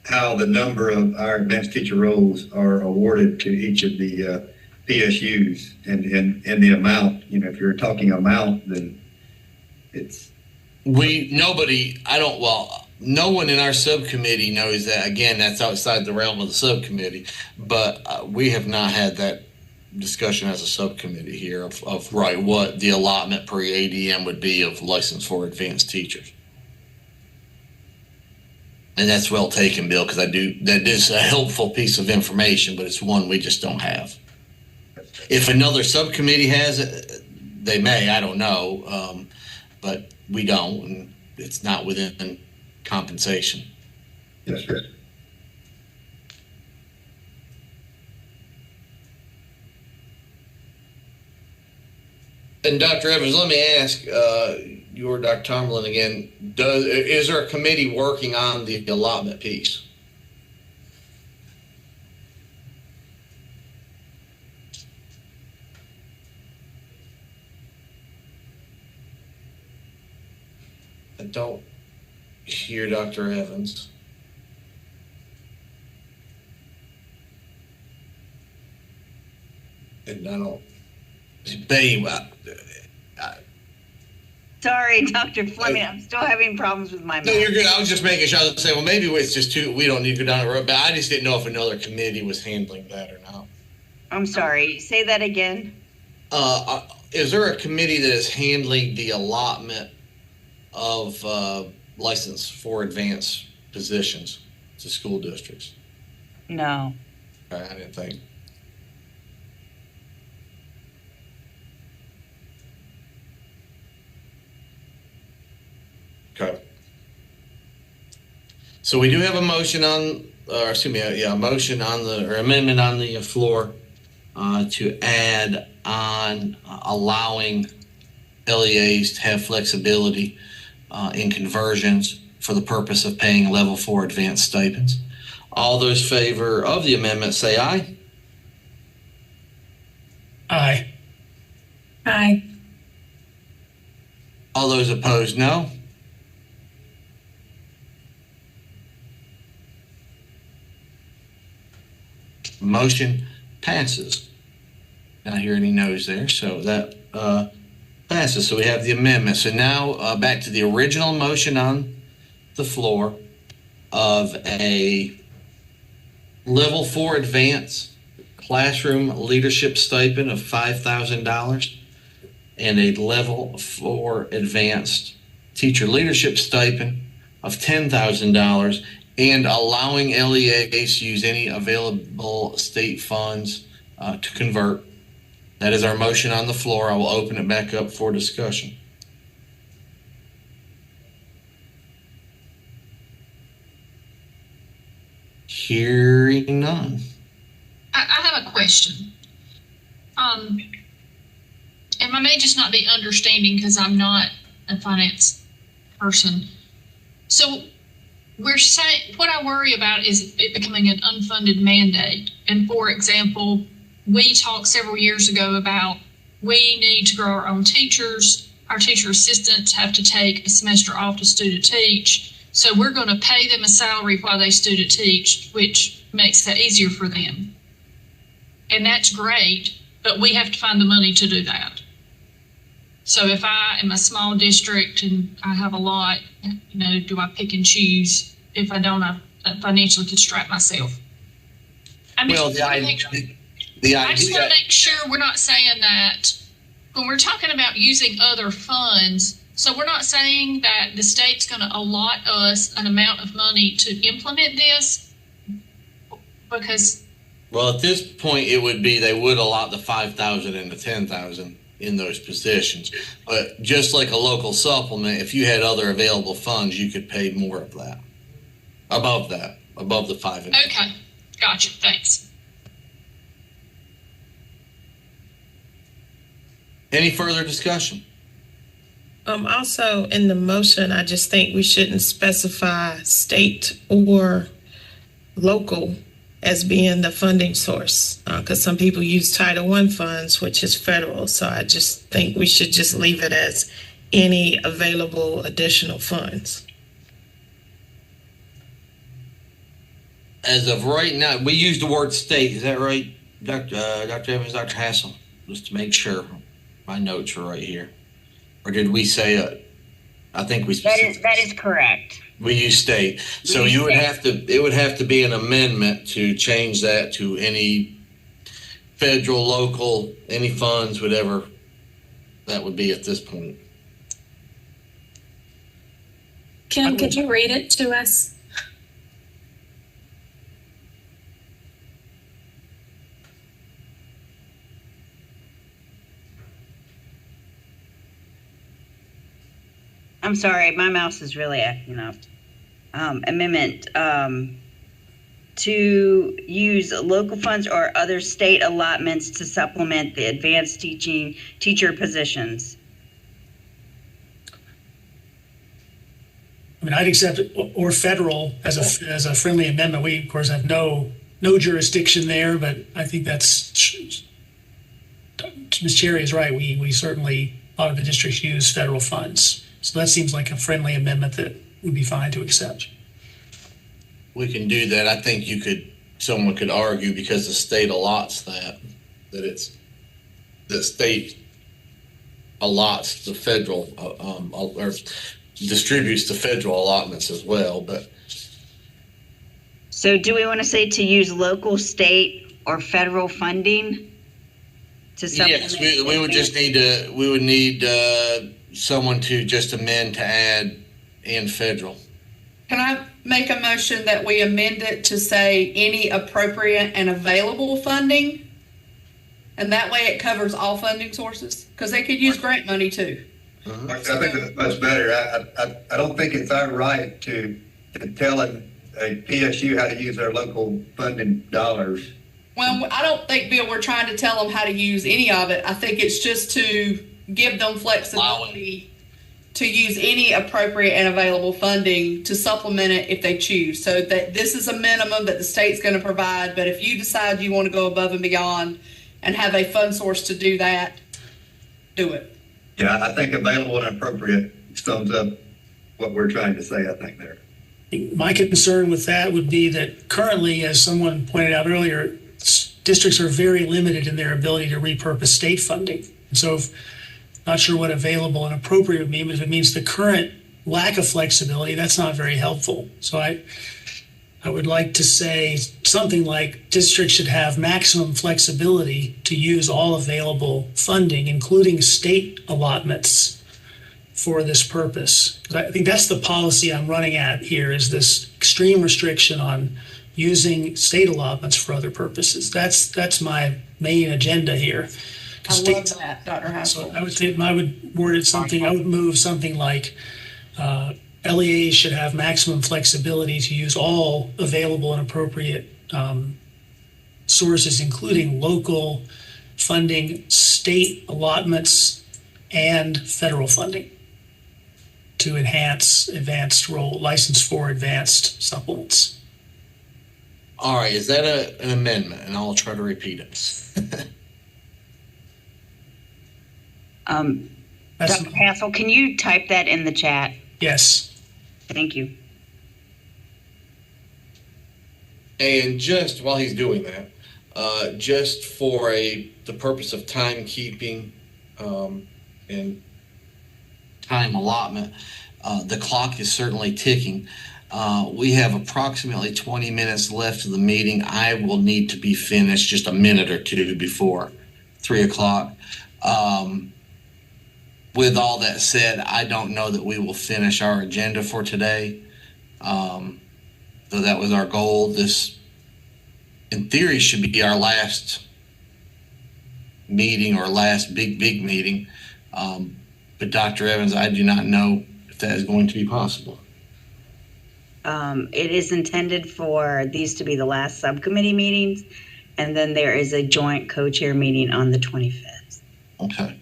how the number of our advanced teacher roles are awarded to each of the PSUs and the amount. If you're talking amount, then it's no one in our subcommittee knows that. Again, that's outside the realm of the subcommittee, but we have not had that discussion as a subcommittee here of what the allotment per ADM would be of license for advanced teachers. And that's well taken, Bill, because that is a helpful piece of information, but it's one we just don't have. If another subcommittee has it, they may, I don't know, but we don't, and it's not within compensation. Yes, sir. And Dr. Evans, let me ask you or Dr. Tomlin again, is there a committee working on the allotment piece? I don't hear Dr. Evans. And I don't. Babe, sorry, Dr. Fleming, I'm still having problems with my mouth. No, you're good. I was just making sure. I was saying, well, maybe it's just we don't need to go down the road, but I just didn't know if another committee was handling that or not. I'm sorry, say that again. Is there a committee that is handling the allotment of license for advanced positions to school districts? No. Okay, I didn't think. Okay. So we do have a motion on, or excuse me, a motion on the, or amendment on the floor to add on allowing LEAs to have flexibility in conversions for the purpose of paying level 4 advanced stipends. All those favor of the amendment say aye. Aye. Aye. All those opposed, no. Motion passes. Not hear any no's there, so that passes. So we have the amendment. So now back to the original motion on the floor of a level 4 advanced classroom leadership stipend of $5,000 and a level 4 advanced teacher leadership stipend of $10,000, and allowing LEAs to use any available state funds to convert. That is our motion on the floor. I will open it back up for discussion. Hearing none. I have a question. And I may just not be understanding because I'm not a finance person. So we're saying, what I worry about is it becoming an unfunded mandate. And for example, we talked several years ago about we need to grow our own teachers. Our teacher assistants have to take a semester off to student teach. So we're going to pay them a salary while they student teach, which makes that easier for them. And that's great, but we have to find the money to do that. So if I am a small district and I have a lot, do I pick and choose? If I don't, I financially could strap myself. I mean, Well, I just want to make sure we're not saying that when we're talking about using other funds. So we're not saying that the state's going to allot us an amount of money to implement this, because. Well, at this point, it would be they would allot the $5,000 and the $10,000 in those positions. But just like a local supplement, if you had other available funds, you could pay more of that. Above the 5 and 10. Okay, gotcha. Thanks. Any further discussion? Also, in the motion, I just think we shouldn't specify state or local as being the funding source, because some people use Title I funds, which is federal. So I just think we should just leave it as any available additional funds. As of right now, we use the word state. Is that right, Dr. Evans, Dr. Hassel? Just to make sure my notes are right here. Or did we say I think we specifically. That is correct. We use state. So it would have to be an amendment to change that to any federal, local, any funds, whatever that would be at this point. Kim, could you read it to us? I'm sorry, my mouse is really acting up. Amendment to use local funds or other state allotments to supplement the advanced teacher positions. I mean, I'd accept it, or federal as a friendly amendment. We, of course, have no jurisdiction there, but I think that's, Ms. Cherry is right. We certainly, a lot of the districts use federal funds. So that seems like a friendly amendment that would be fine to accept. We can do that. I think someone could argue because the state allots that the state allots the federal, or distributes the federal allotments as well. But so do we want to say to use local, state, or federal funding to supplement? Yes, we would just need someone to just amend to add in federal. Can I make a motion that we amend it to say any appropriate and available funding? And that way it covers all funding sources, because they could use grant money too. I think that's much better. I don't think it's our right to tell an a PSU how to use their local funding dollars. Well, I don't think, Bill, we're trying to tell them how to use any of it. I think it's just to give them flexibility to use any appropriate and available funding to supplement it if they choose. So that this is a minimum that the state's going to provide, but if you decide you want to go above and beyond and have a fund source to do that, do it. Yeah, I think available and appropriate sums up what we're trying to say, I think there. My concern with that would be that currently, as someone pointed out earlier, districts are very limited in their ability to repurpose state funding. So if, not sure what available and appropriate would mean, but if it means the current lack of flexibility, that's not very helpful. So I would like to say something like districts should have maximum flexibility to use all available funding, including state allotments for this purpose. I think that's the policy I'm running at here, is this extreme restriction on using state allotments for other purposes. That's my main agenda here. I love that, Dr. Haskell. So I would think I would word it something, I would move something like LEAs should have maximum flexibility to use all available and appropriate sources, including local funding, state allotments, and federal funding to enhance advanced role, license for advanced supplements. All right, is that an amendment? And I'll try to repeat it. Dr. Hassel, can you type that in the chat? Yes. Thank you. And just while he's doing that, just for the purpose of timekeeping and time allotment, the clock is certainly ticking. We have approximately 20 minutes left of the meeting. I will need to be finished just a minute or two before 3 o'clock. With all that said, I don't know that we will finish our agenda for today. Though that was our goal. This, in theory, should be our last meeting or last big meeting. But Dr. Evans, I do not know if that is going to be possible. It is intended for these to be the last subcommittee meetings, and then there is a joint co-chair meeting on the 25th. Okay.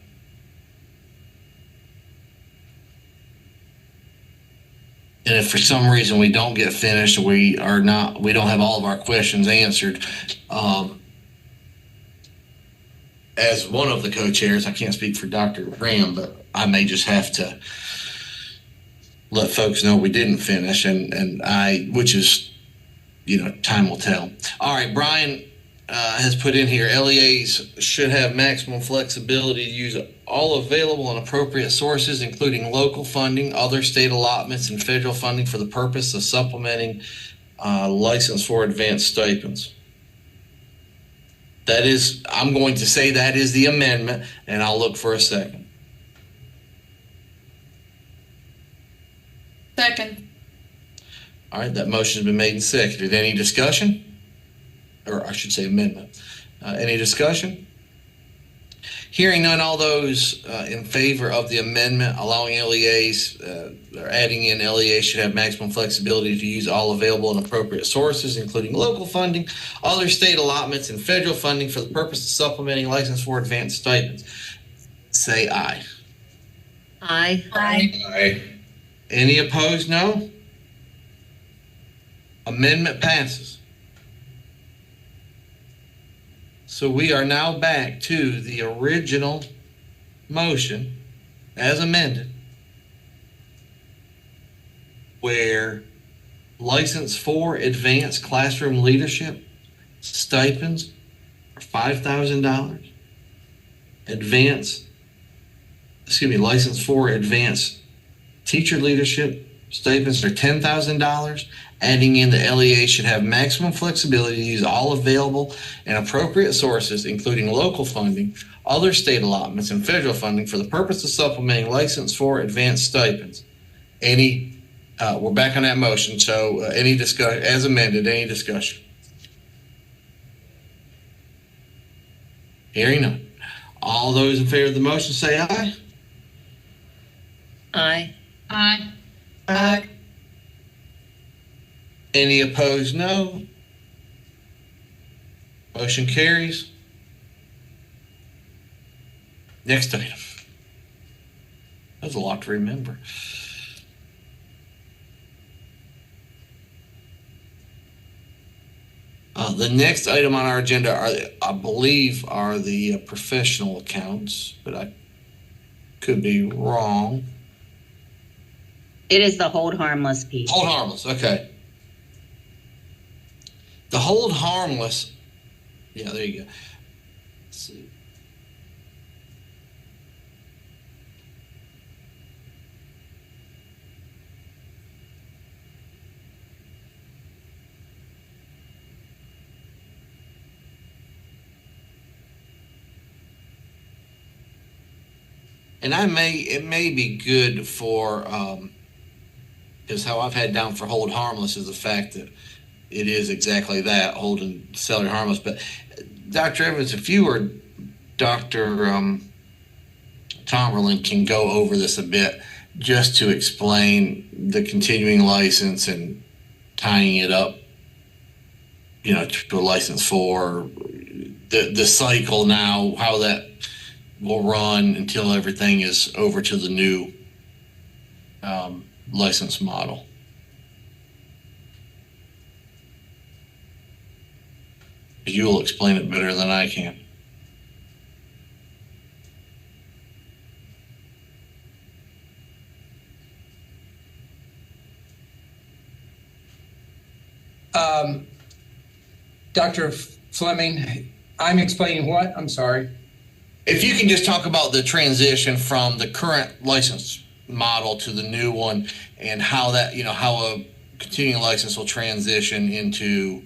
And if for some reason we don't get finished, we don't have all of our questions answered, as one of the co-chairs, I can't speak for Dr. Graham, but I may just have to let folks know we didn't finish, which is, time will tell. All right, Brian has put in here, LEAs should have maximum flexibility to use all available and appropriate sources, including local funding, other state allotments, and federal funding for the purpose of supplementing license for advanced stipends. I'm going to say that is the amendment, and I'll look for a second. Second. All right, that motion has been made and seconded. Any discussion? Or I should say amendment. Any discussion? Hearing none, all those in favor of the amendment allowing LEAs, or adding in LEAs should have maximum flexibility to use all available and appropriate sources, including local funding, other state allotments, and federal funding for the purpose of supplementing license for advanced stipends, say aye. Aye. Aye. Aye. Any opposed, no? Amendment passes. So we are now back to the original motion as amended, where license for advanced classroom leadership stipends are $5,000. License for advanced teacher leadership stipends are $10,000. Adding in the LEA should have maximum flexibility to use all available and appropriate sources, including local funding, other state allotments, and federal funding for the purpose of supplementing license for advanced stipends. We're back on that motion. So any discussion, as amended, any discussion? Hearing none. All those in favor of the motion say aye. Aye. Aye. Aye. Any opposed, no. Motion carries. Next item. That's a lot to remember. The next item on our agenda I believe, are the professional accounts, but I could be wrong. It is the hold harmless piece. Hold harmless, okay. The hold harmless, yeah, there you go. Let's see. And it may be good for, because how I've had down for hold harmless is the fact that it is exactly that, holding salary harmless. But Dr. Evans, if you or Dr. Tomberlin can go over this a bit, just to explain the continuing license and tying it up, to a license 4, the cycle now, how that will run until everything is over to the new license model. You'll explain it better than I can. Dr. Fleming, I'm explaining what? I'm sorry. If you can just talk about the transition from the current license model to the new one, and how that, how a continuing license will transition into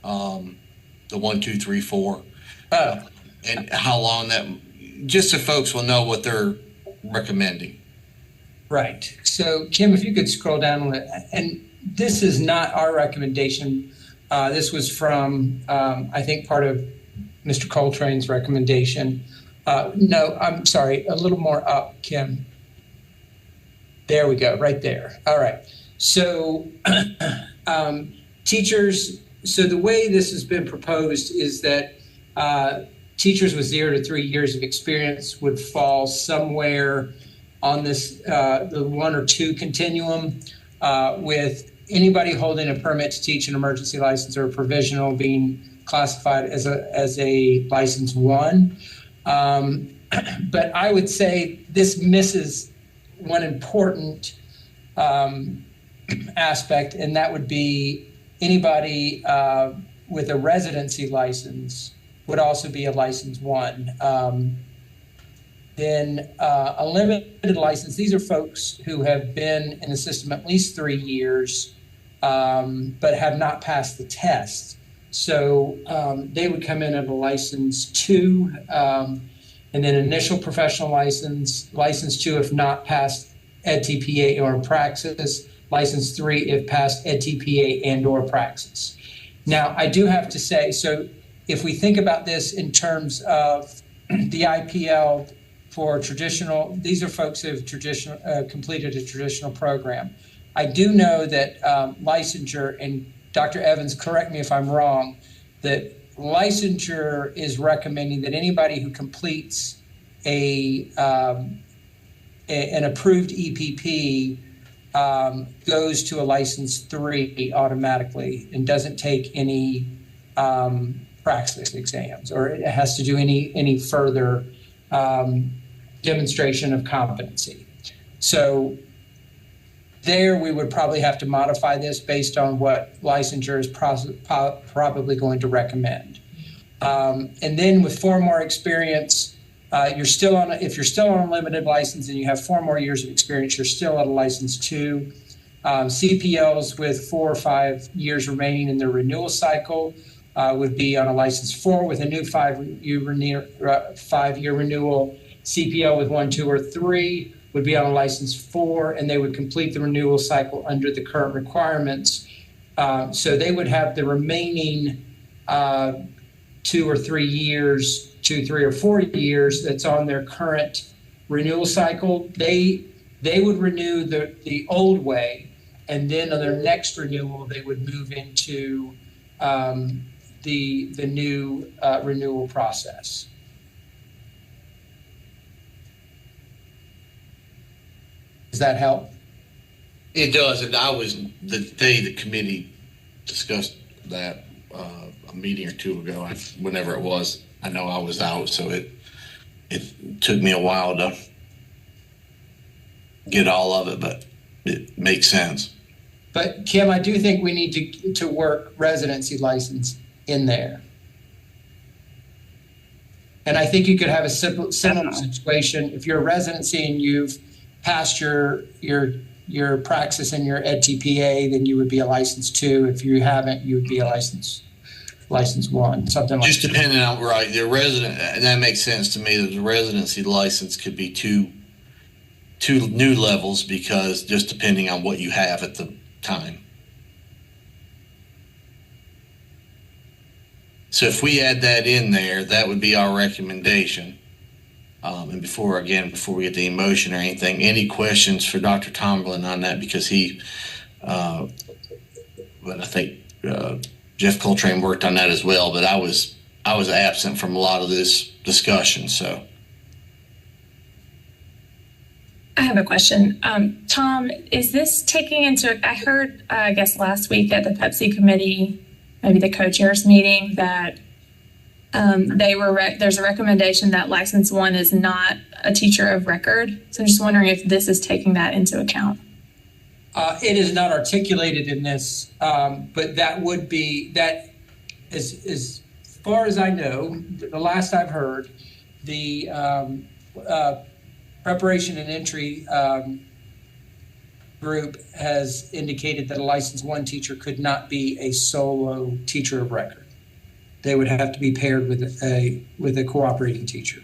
the 1, 2, 3, 4, and how long that, just so folks will know what they're recommending. Right. So, Kim, if you could scroll down on it, and this is not our recommendation. This was from, I think, part of Mr. Coltrane's recommendation. No, I'm sorry, a little more up, Kim. There we go, right there. All right. So teachers, so the way this has been proposed is that teachers with 0 to 3 years of experience would fall somewhere on this, the 1 or 2 continuum, with anybody holding a permit to teach an emergency license or a provisional being classified as a license 1. But I would say this misses one important aspect, and that would be anybody with a residency license would also be a license 1. Then a limited license, these are folks who have been in the system at least 3 years, but have not passed the test. So they would come in at a license 2, and then initial professional license 2 if not passed EdTPA or Praxis, license 3 if passed EdTPA and or Praxis. Now, I do have to say, so if we think about this in terms of the IPL for traditional, these are folks who have completed a traditional program. I do know that licensure, and Dr. Evans, correct me if I'm wrong, that licensure is recommending that anybody who completes an approved EPP goes to a license 3 automatically and doesn't take any praxis exams, or it has to do any further demonstration of competency. So there we would probably have to modify this based on what licensure is probably going to recommend. And then with 4 more experience, if you're still on a limited license and you have 4 more years of experience, you're still at a license 2. CPLs with 4 or 5 years remaining in their renewal cycle would be on a license 4 with a new 5-year renewal. CPL with 1, 2, or 3 would be on a license 4, and they would complete the renewal cycle under the current requirements. So they would have the remaining 2 or 3 years, 2, 3, or 4 years that's on their current renewal cycle. They would renew the old way, and then on their next renewal, they would move into the new renewal process. Does that help? It does, and I was, the day the committee discussed that a meeting or two ago, whenever it was, I know I was out, so it took me a while to get all of it, but it makes sense. But Kim, I do think we need to work residency license in there. And I think you could have a similar situation if you're a residency and you've passed your praxis and your EdTPA, then you would be a license 2. If you haven't, you would be a license 1, something like that. Just depending on, right, the resident, and that makes sense to me that the residency license could be two new levels, because just depending on what you have at the time. So if we add that in there, that would be our recommendation. And before we get the emotion or anything, any questions for Dr. Tomlin on that? Because but I think Jeff Coltrane worked on that as well, but I was absent from a lot of this discussion, so. I have a question. Tom, is this taking into, I heard, I guess last week at the Pepsi committee, maybe the co-chairs meeting, that there's a recommendation that license 1 is not a teacher of record. So I'm just wondering if this is taking that into account. It is not articulated in this, but that would be, that as far as I know, the last I've heard, the preparation and entry group has indicated that a license 1 teacher could not be a solo teacher of record. They would have to be paired with a cooperating teacher.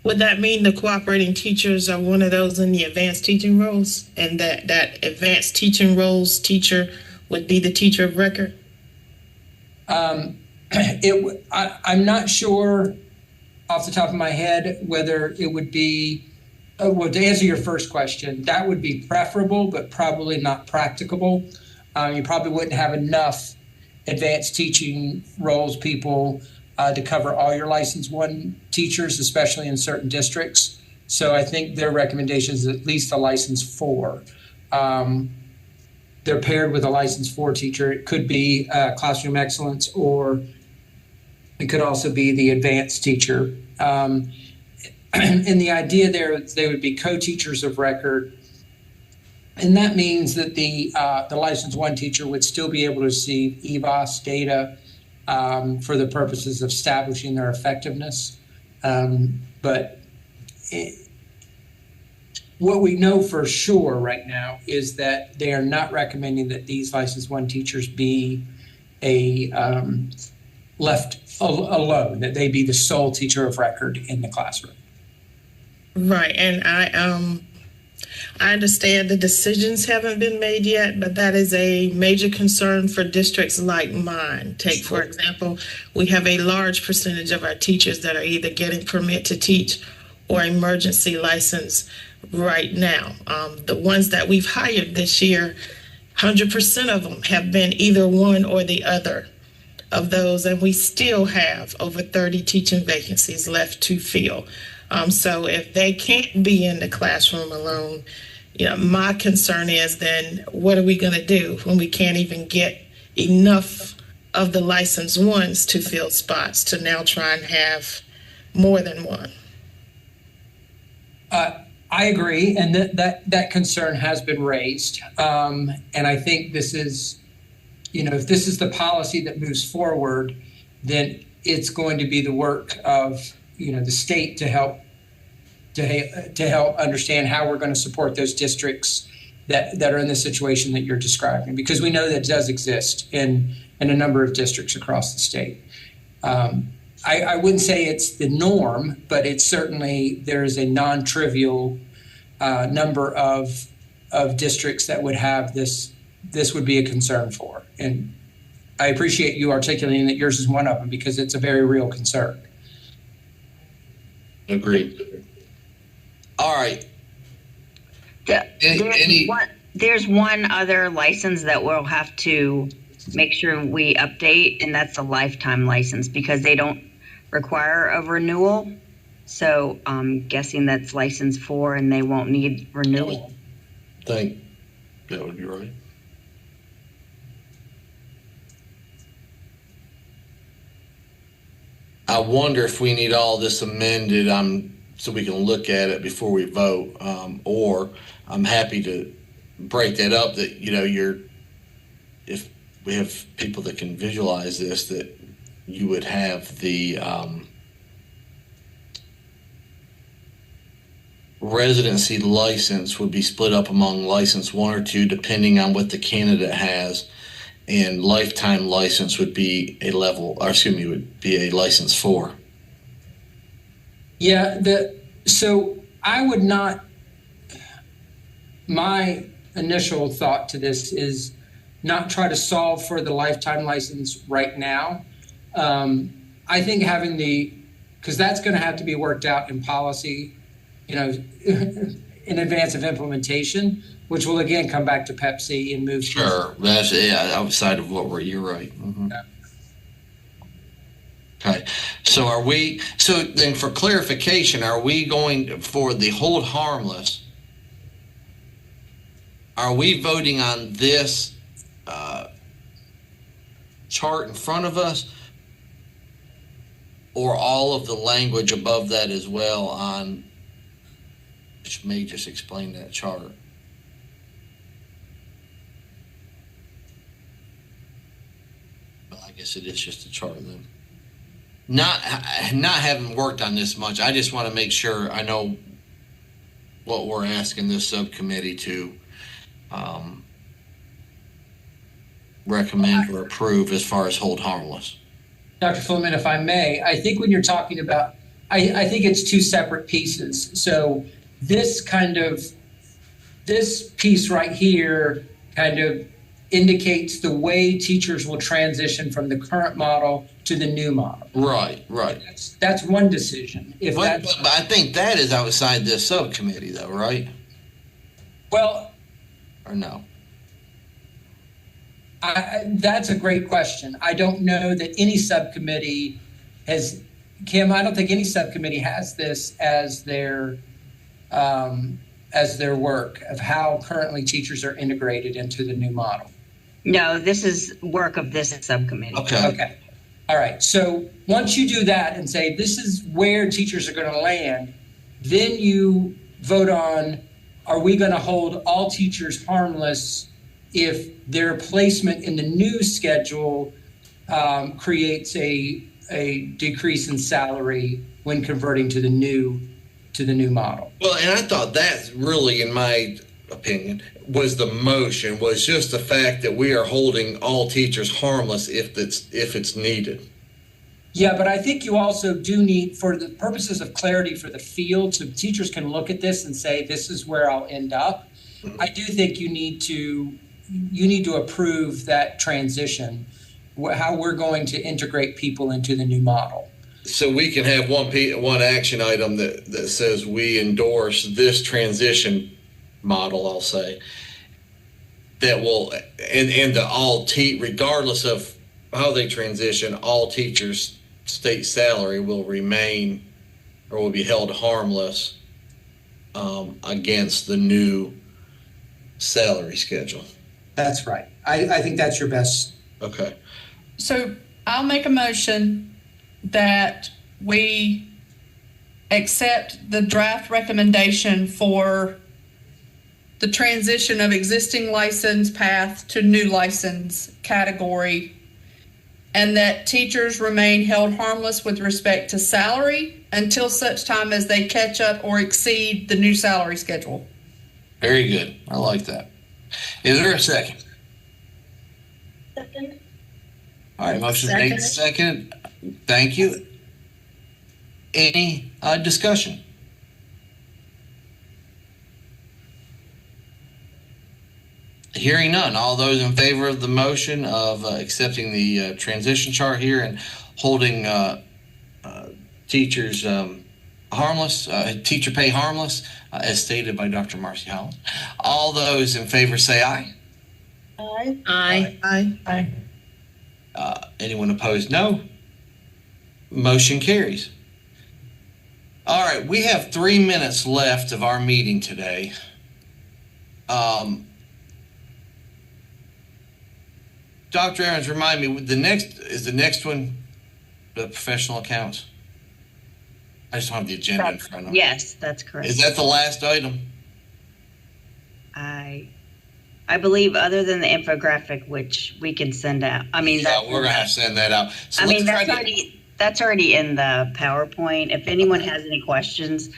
Would that mean the cooperating teachers are one of those in the advanced teaching roles, and that advanced teaching roles teacher would be the teacher of record? I'm not sure off the top of my head whether it would be, well, to answer your first question, that would be preferable, but probably not practicable. You probably wouldn't have enough advanced teaching roles people to cover all your license 1 teachers, especially in certain districts. So I think their recommendation is at least a license 4. They're paired with a license 4 teacher. It could be classroom excellence, or it could also be the advanced teacher. And the idea there, they would be co-teachers of record. And that means that the license 1 teacher would still be able to receive EVOS data for the purposes of establishing their effectiveness. But what we know for sure right now is that they are not recommending that these license 1 teachers be left alone, that they be the sole teacher of record in the classroom. Right, and I understand the decisions haven't been made yet, but that is a major concern for districts like mine. Take, for example, we have a large percentage of our teachers that are either getting permit to teach or emergency license right now. The ones that we've hired this year, 100% of them have been either one or the other of those, and we still have over 30 teaching vacancies left to fill. So if they can't be in the classroom alone, my concern is then what are we going to do when we can't even get enough of the licensed ones to fill spots to now try and have more than one? I agree, and that concern has been raised. And I think this is, if this is the policy that moves forward, then it's going to be the work of, the state to help understand how we're going to support those districts that are in the situation that you're describing, because we know that it does exist in a number of districts across the state. I wouldn't say it's the norm, but it's certainly, there is a non-trivial number of districts that would have this would be a concern for. And I appreciate you articulating that yours is one of them, because it's a very real concern. Agreed. All right. There's one other license that we'll have to make sure we update, and that's a lifetime license because they don't require a renewal. So I'm guessing that's license 4 and they won't need renewal. I think that would be right. I wonder if we need all this amended so we can look at it before we vote, or I'm happy to break that up that, if we have people that can visualize this, that you would have the residency license would be split up among license 1 or 2, depending on what the candidate has, and lifetime license would be would be a license 4. Yeah, so I would not, my initial thought to this is not try to solve for the lifetime license right now. I think having because that's going to have to be worked out in policy, in advance of implementation, which will again come back to Pepsi and move. Sure, that's outside of you're right. Mm-hmm. Yeah. Okay, so then for clarification, are we going for the hold harmless? Are we voting on this chart in front of us, or all of the language above that as well which may just explain that chart? Well, I guess it is just a chart then. Not having worked on this much, I just want to make sure I know what we're asking this subcommittee to recommend or approve as far as hold harmless. Dr. Fleming, if I may, I think when you're talking about, I think it's two separate pieces. So this piece right here kind of indicates the way teachers will transition from the current model to the new model. Right. That's one decision. But I think that is outside this subcommittee though, right? Well, or no? That's a great question. I don't know that any subcommittee Kim, I don't think any subcommittee has this as their work of how currently teachers are integrated into the new model. No, this is work of this subcommittee. Okay. All right. So once you do that and say this is where teachers are going to land, then you vote on, are we going to hold all teachers harmless if their placement in the new schedule creates a decrease in salary when converting to the new model? Well, and I thought that really, in my opinion, was the motion, was just the fact that we are holding all teachers harmless if it's needed. Yeah, but I think you also do need, for the purposes of clarity for the field, so teachers can look at this and say, this is where I'll end up. Mm-hmm. I do think you need to approve that transition, how we're going to integrate people into the new model. So we can have one action item that says we endorse this transition model, I'll say, that will, and regardless of how they transition, all teachers' state salary will remain or will be held harmless against the new salary schedule. That's right. I think that's your best. Okay. So I'll make a motion that we accept the draft recommendation for the transition of existing license path to new license category, and that teachers remain held harmless with respect to salary until such time as they catch up or exceed the new salary schedule. Very good. I like that. Is there a second? Second. All right, motion made second. Thank you. Any discussion? Hearing none. All those in favor of the motion of accepting the transition chart here and holding teachers harmless, teacher pay harmless, as stated by Dr. Marcy Holland. All those in favor say aye. Aye. Aye. Anyone opposed, no. Motion carries. All right, we have 3 minutes left of our meeting today. Dr. Aarons, remind me, the next one the professional accounts? I just don't have the agenda in front of me. Yes, that's correct. Is that the last item? I believe, other than the infographic, which we can send out. I mean, yeah, we're gonna have to send that out. So that's already in the PowerPoint. If anyone has any questions,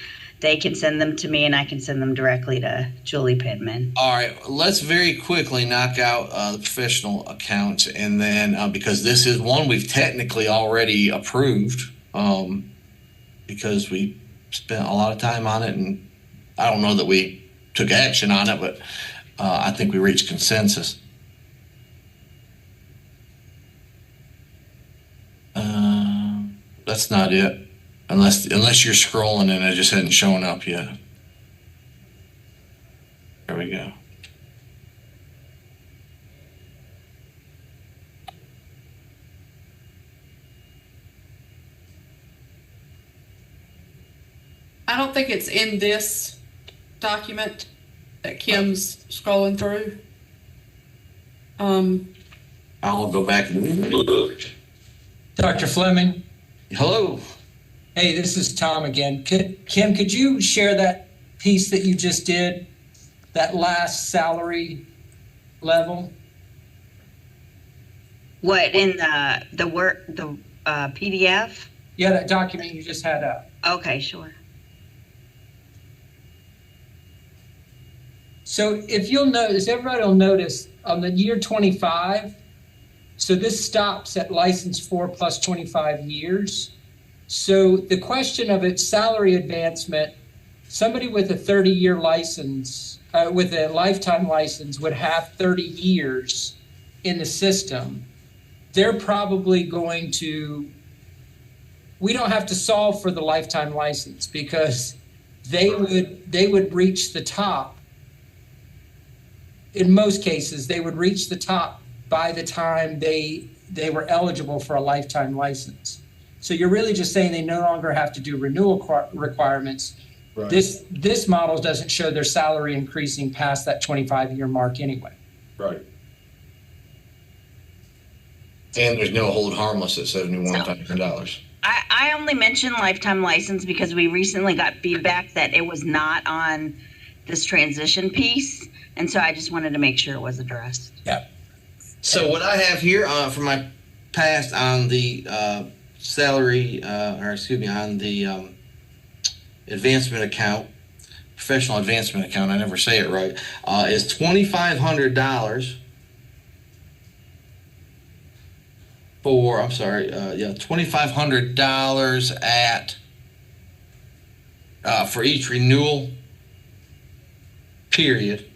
they can send them to me, and I can send them directly to Julie Pittman. All right, let's very quickly knock out the professional accounts, and then because this is one we've technically already approved, because we spent a lot of time on it, and I don't know that we took action on it, but I think we reached consensus. That's not it, unless you're scrolling and it just hadn't shown up yet. There we go. I don't think it's in this document that Kim's scrolling through. I'll go back and look. Dr. Fleming. Hello. Hey, this is Tom again. Kim, could you share that piece that you just did, that last salary level? What, in the PDF? Yeah, that document you just had up. Okay, sure. So if you'll notice, everybody will notice on the year 25, so this stops at license 4 plus 25 years. So the question of its salary advancement, somebody with a 30-year license, with a lifetime license would have 30 years in the system. They're probably going to, we don't have to solve for the lifetime license because they would reach the top. In most cases, they would reach the top by the time they were eligible for a lifetime license. So you're really just saying they no longer have to do renewal requirements. Right. This model doesn't show their salary increasing past that 25-year mark anyway. Right. And there's no hold harmless at $71,000. I only mentioned lifetime license because we recently got feedback that it was not on this transition piece. And so I just wanted to make sure it was addressed. Yeah. So what I have here from my past on the salary, on the advancement account, professional advancement account, I never say it right, is $2,500 for, $2,500 at, for each renewal period.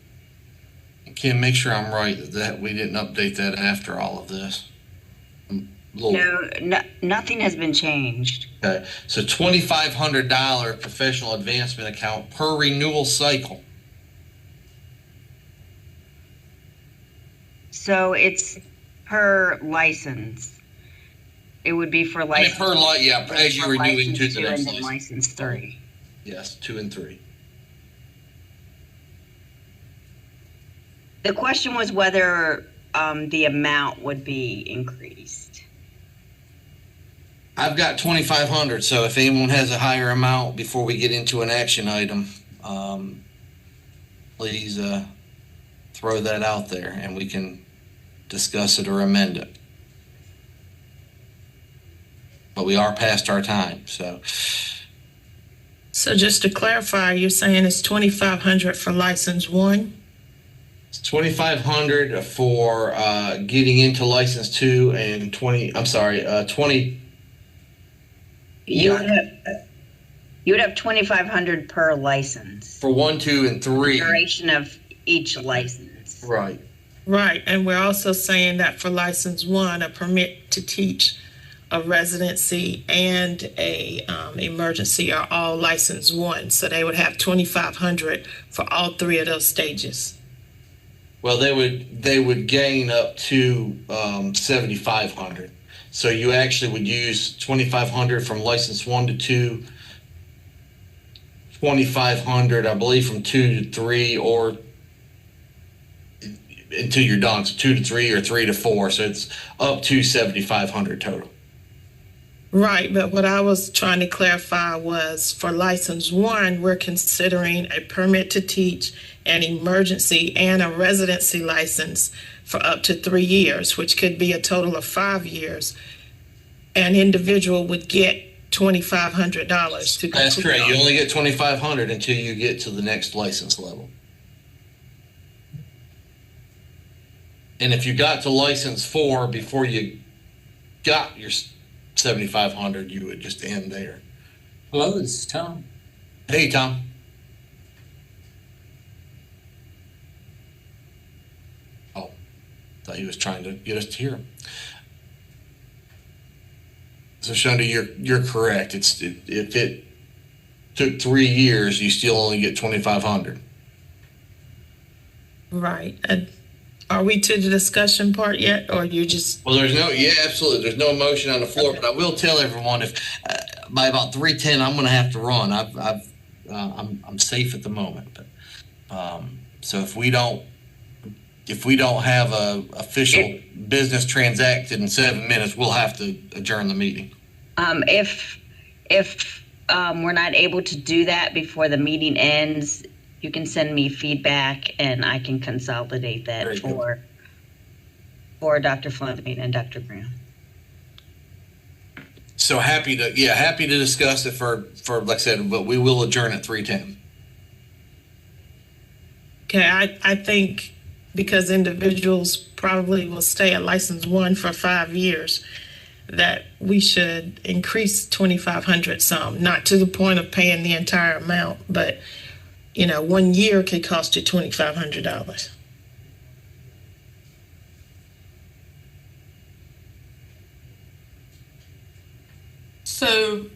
Kim, make sure I'm right that we didn't update that after all of this. No, nothing has been changed. Okay, so $2,500 professional advancement account per renewal cycle. So it's per license. It would be for license. As you're renewing to the next license. License 3. Yes, 2 and 3. The question was whether the amount would be increased. I've got 2,500, so if anyone has a higher amount before we get into an action item, please throw that out there and we can discuss it or amend it. But we are past our time, so. So just to clarify, you're saying it's $2,500 for license 1? It's $2,500 for getting into license 2 and 20. You would have $2,500 per license for 1, 2, and 3. Duration of each license. Right. Right, and we're also saying that for license 1, a permit to teach a residency and a emergency are all license one. So they would have 2,500 for all three of those stages. Well, they would gain up to 7,500. So you actually would use 2,500 from license 1 to 2, 2,500, I believe, from 2 to 3, or until you're done. So 2 to 3 or 3 to 4. So it's up to 7,500 total. Right, but what I was trying to clarify was for license one, we're considering a permit to teach, an emergency, and a residency license for up to 3 years, which could be a total of 5 years. An individual would get $2,500 to complete. That's correct. You only get 2,500 until you get to the next license level. And if you got to license 4 before you got your 7,500, you would just end there. Hello, this is Tom. Hey, Tom. Oh, thought he was trying to get us to hear him. So, Shonda, you're correct. If it took 3 years, you still only get 2,500. Right. And are we to the discussion part yet, or you just? Well, absolutely. There's no motion on the floor, but I will tell everyone if by about 3:10 I'm going to have to run. I'm safe at the moment, but so if we don't have a official business transacted in 7 minutes, we'll have to adjourn the meeting. If we're not able to do that before the meeting ends, you can send me feedback and I can consolidate that for Dr. Fleming and Dr. Brown. So happy to discuss it for like I said, but we will adjourn at 3:10. Okay, I think because individuals probably will stay at license one for 5 years, that we should increase 2,500 some, not to the point of paying the entire amount, but 1 year could cost you $2,500. So,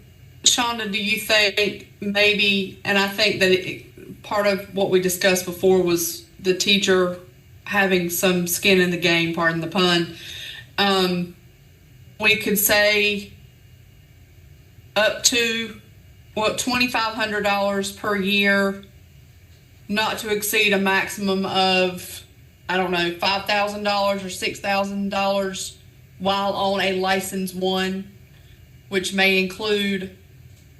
Shonda, do you think maybe, and I think that part of what we discussed before was the teacher having some skin in the game, pardon the pun. We could say up to $2,500 per year, not to exceed a maximum of, I don't know, $5,000 or $6,000 while on a license one, which may include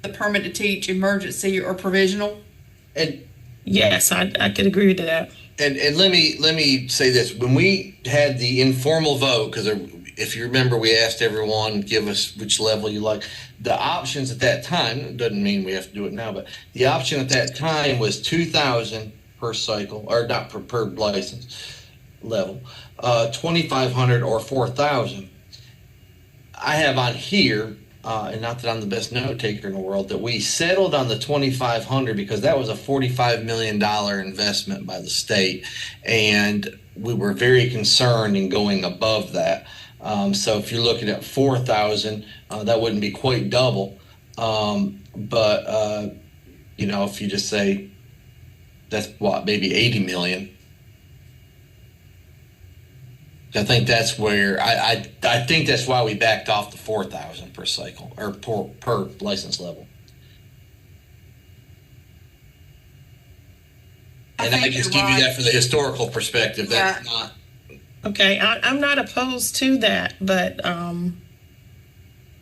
the permit to teach, emergency, or provisional. And yes, I could agree with that. And let me say this: when we had the informal vote, because if you remember, we asked everyone, give us which level you like. The options at that time, it doesn't mean we have to do it now, but the option at that time was 2,000 per cycle, or not per license level, 2,500 or 4,000. I have on here, and not that I'm the best note taker in the world, that we settled on the 2,500 because that was a $45 million investment by the state, and we were very concerned in going above that. So if you're looking at 4,000, that wouldn't be quite double. But if you just say that's maybe 80 million. I think that's where I think that's why we backed off the 4,000 per cycle or per license level. And I just give you that for the historical perspective. That's not. Okay, I'm not opposed to that, but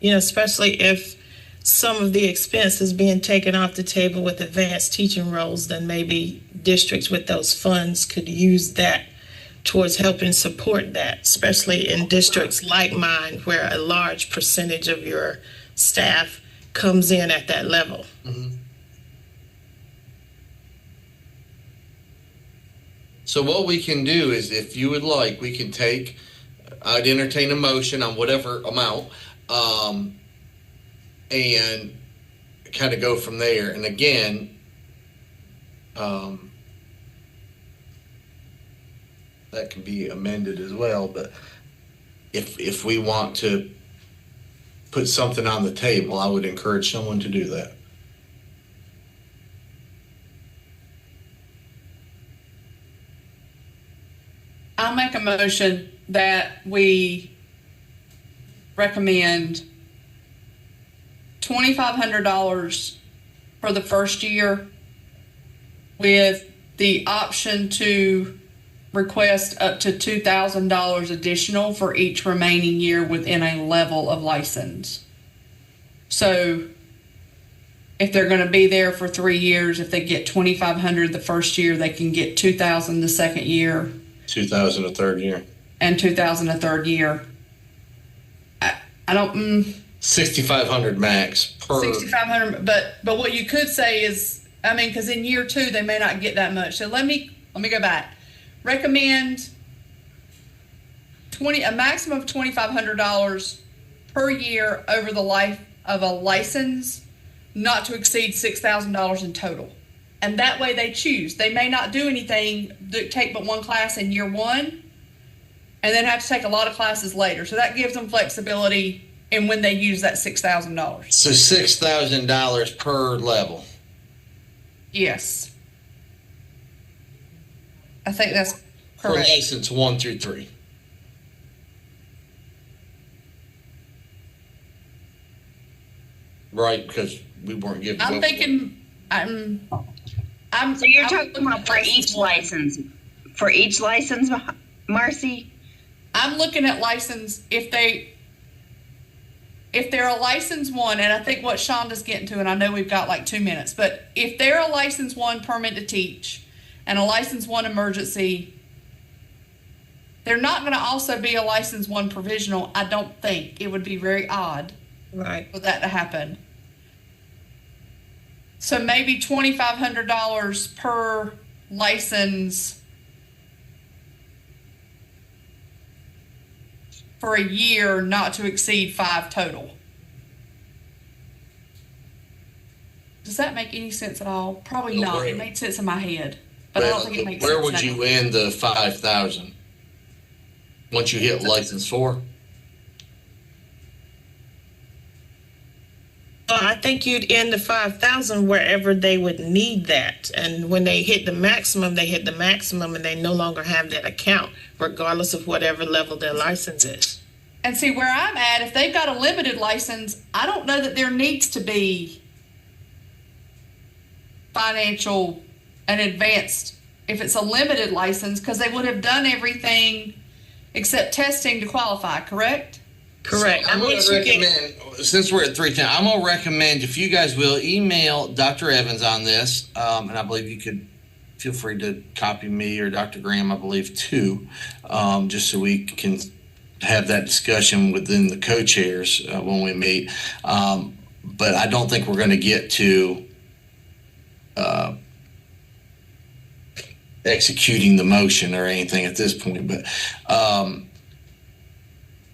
especially if some of the expense is being taken off the table with advanced teaching roles, then maybe districts with those funds could use that towards helping support that, especially in districts like mine, where a large percentage of your staff comes in at that level. Mm-hmm. So what we can do is, if you would like, we can I'd entertain a motion on whatever amount, and kind of go from there. And again, that can be amended as well. But if we want to put something on the table, I would encourage someone to do that. I'll make a motion that we recommend $2,500 for the first year with the option to request up to $2,000 additional for each remaining year within a level of license. So if they're going to be there for 3 years, if they get $2,500 the first year, they can get $2,000 the second year. 2,000 a third year. And 2,000 a third year. I don't. 6,500 max per. 6,500, but what you could say is, I mean, because in year 2 they may not get that much. So let me go back. Recommend a maximum of $2,500 per year over the life of a license, not to exceed $6,000 in total. And that way they choose. They may not do anything, take but one class in year 1, and then have to take a lot of classes later. So that gives them flexibility in when they use that $6,000. So $6,000 per level. Yes. I think that's correct. For license 1 through 3. Right, because we weren't given. I'm thinking, So you're talking about for each license? For each license, Marcy? I'm looking at license, if they're a license 1, and I think what Shonda's getting to, and I know we've got like 2 minutes, but if they're a license 1 permit to teach and a license 1 emergency, they're not going to also be a license 1 provisional. I don't think. It would be very odd for that to happen. So maybe $2,500 per license for a year, not to exceed 5 total. Does that make any sense at all? Probably not. It made sense in my head, but I don't think it makes sense. Where would you end the 5,000 once you hit license 4? I think you'd end the 5,000 wherever they would need that. And when they hit the maximum, they hit the maximum and they no longer have that account, regardless of whatever level their license is. And see, where I'm at, if they've got a limited license, I don't know that there needs to be financial and advanced if it's a limited license, because they would have done everything except testing to qualify, correct? Correct. So I'm going to recommend, since we're at 3:10, I'm going to recommend, if you guys will, email Dr. Evans on this, and I believe you could feel free to copy me or Dr. Graham, I believe, too, just so we can have that discussion within the co-chairs when we meet. But I don't think we're going to get to executing the motion or anything at this point, but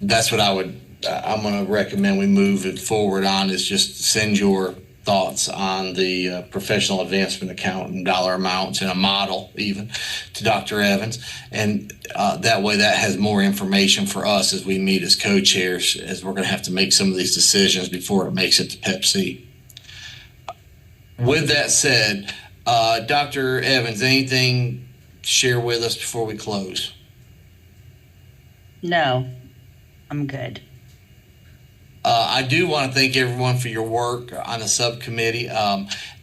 that's what I'm going to recommend we move it forward on, is just send your thoughts on the professional advancement account and dollar amounts and a model even to Dr. Evans. And that way that has more information for us as we meet as co-chairs, as we're going to have to make some of these decisions before it makes it to Pep-C. With that said, Dr. Evans, anything to share with us before we close? No, I'm good. I do want to thank everyone for your work on the subcommittee.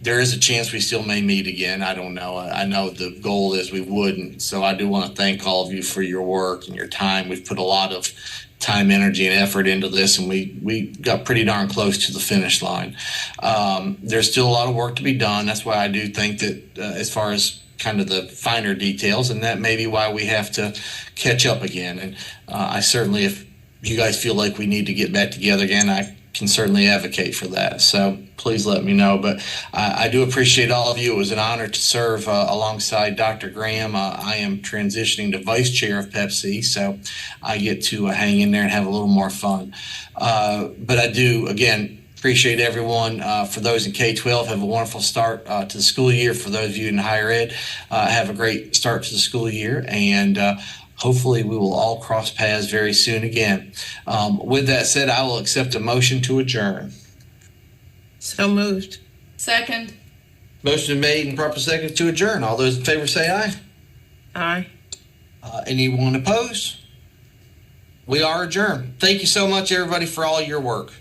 There is a chance we still may meet again. I don't know. I know the goal is we wouldn't. So I do want to thank all of you for your work and your time. We've put a lot of time, energy, and effort into this, and we got pretty darn close to the finish line. There's still a lot of work to be done. That's why I do think that as far as kind of the finer details, and that may be why we have to catch up again. And I certainly, if you guys feel like we need to get back together again, I can certainly advocate for that. So please let me know. But I do appreciate all of you. It was an honor to serve alongside Dr. Graham. I am transitioning to vice chair of Pep-C, so I get to hang in there and have a little more fun. But I do, again, Appreciate everyone. For those in K-12, have a wonderful start to the school year. For those of you in higher ed, have a great start to the school year. And hopefully we will all cross paths very soon again. With that said, I will accept a motion to adjourn. So moved. Second. Motion made and proper second to adjourn. All those in favor say aye. Aye. Anyone opposed? We are adjourned. Thank you so much, everybody, for all your work.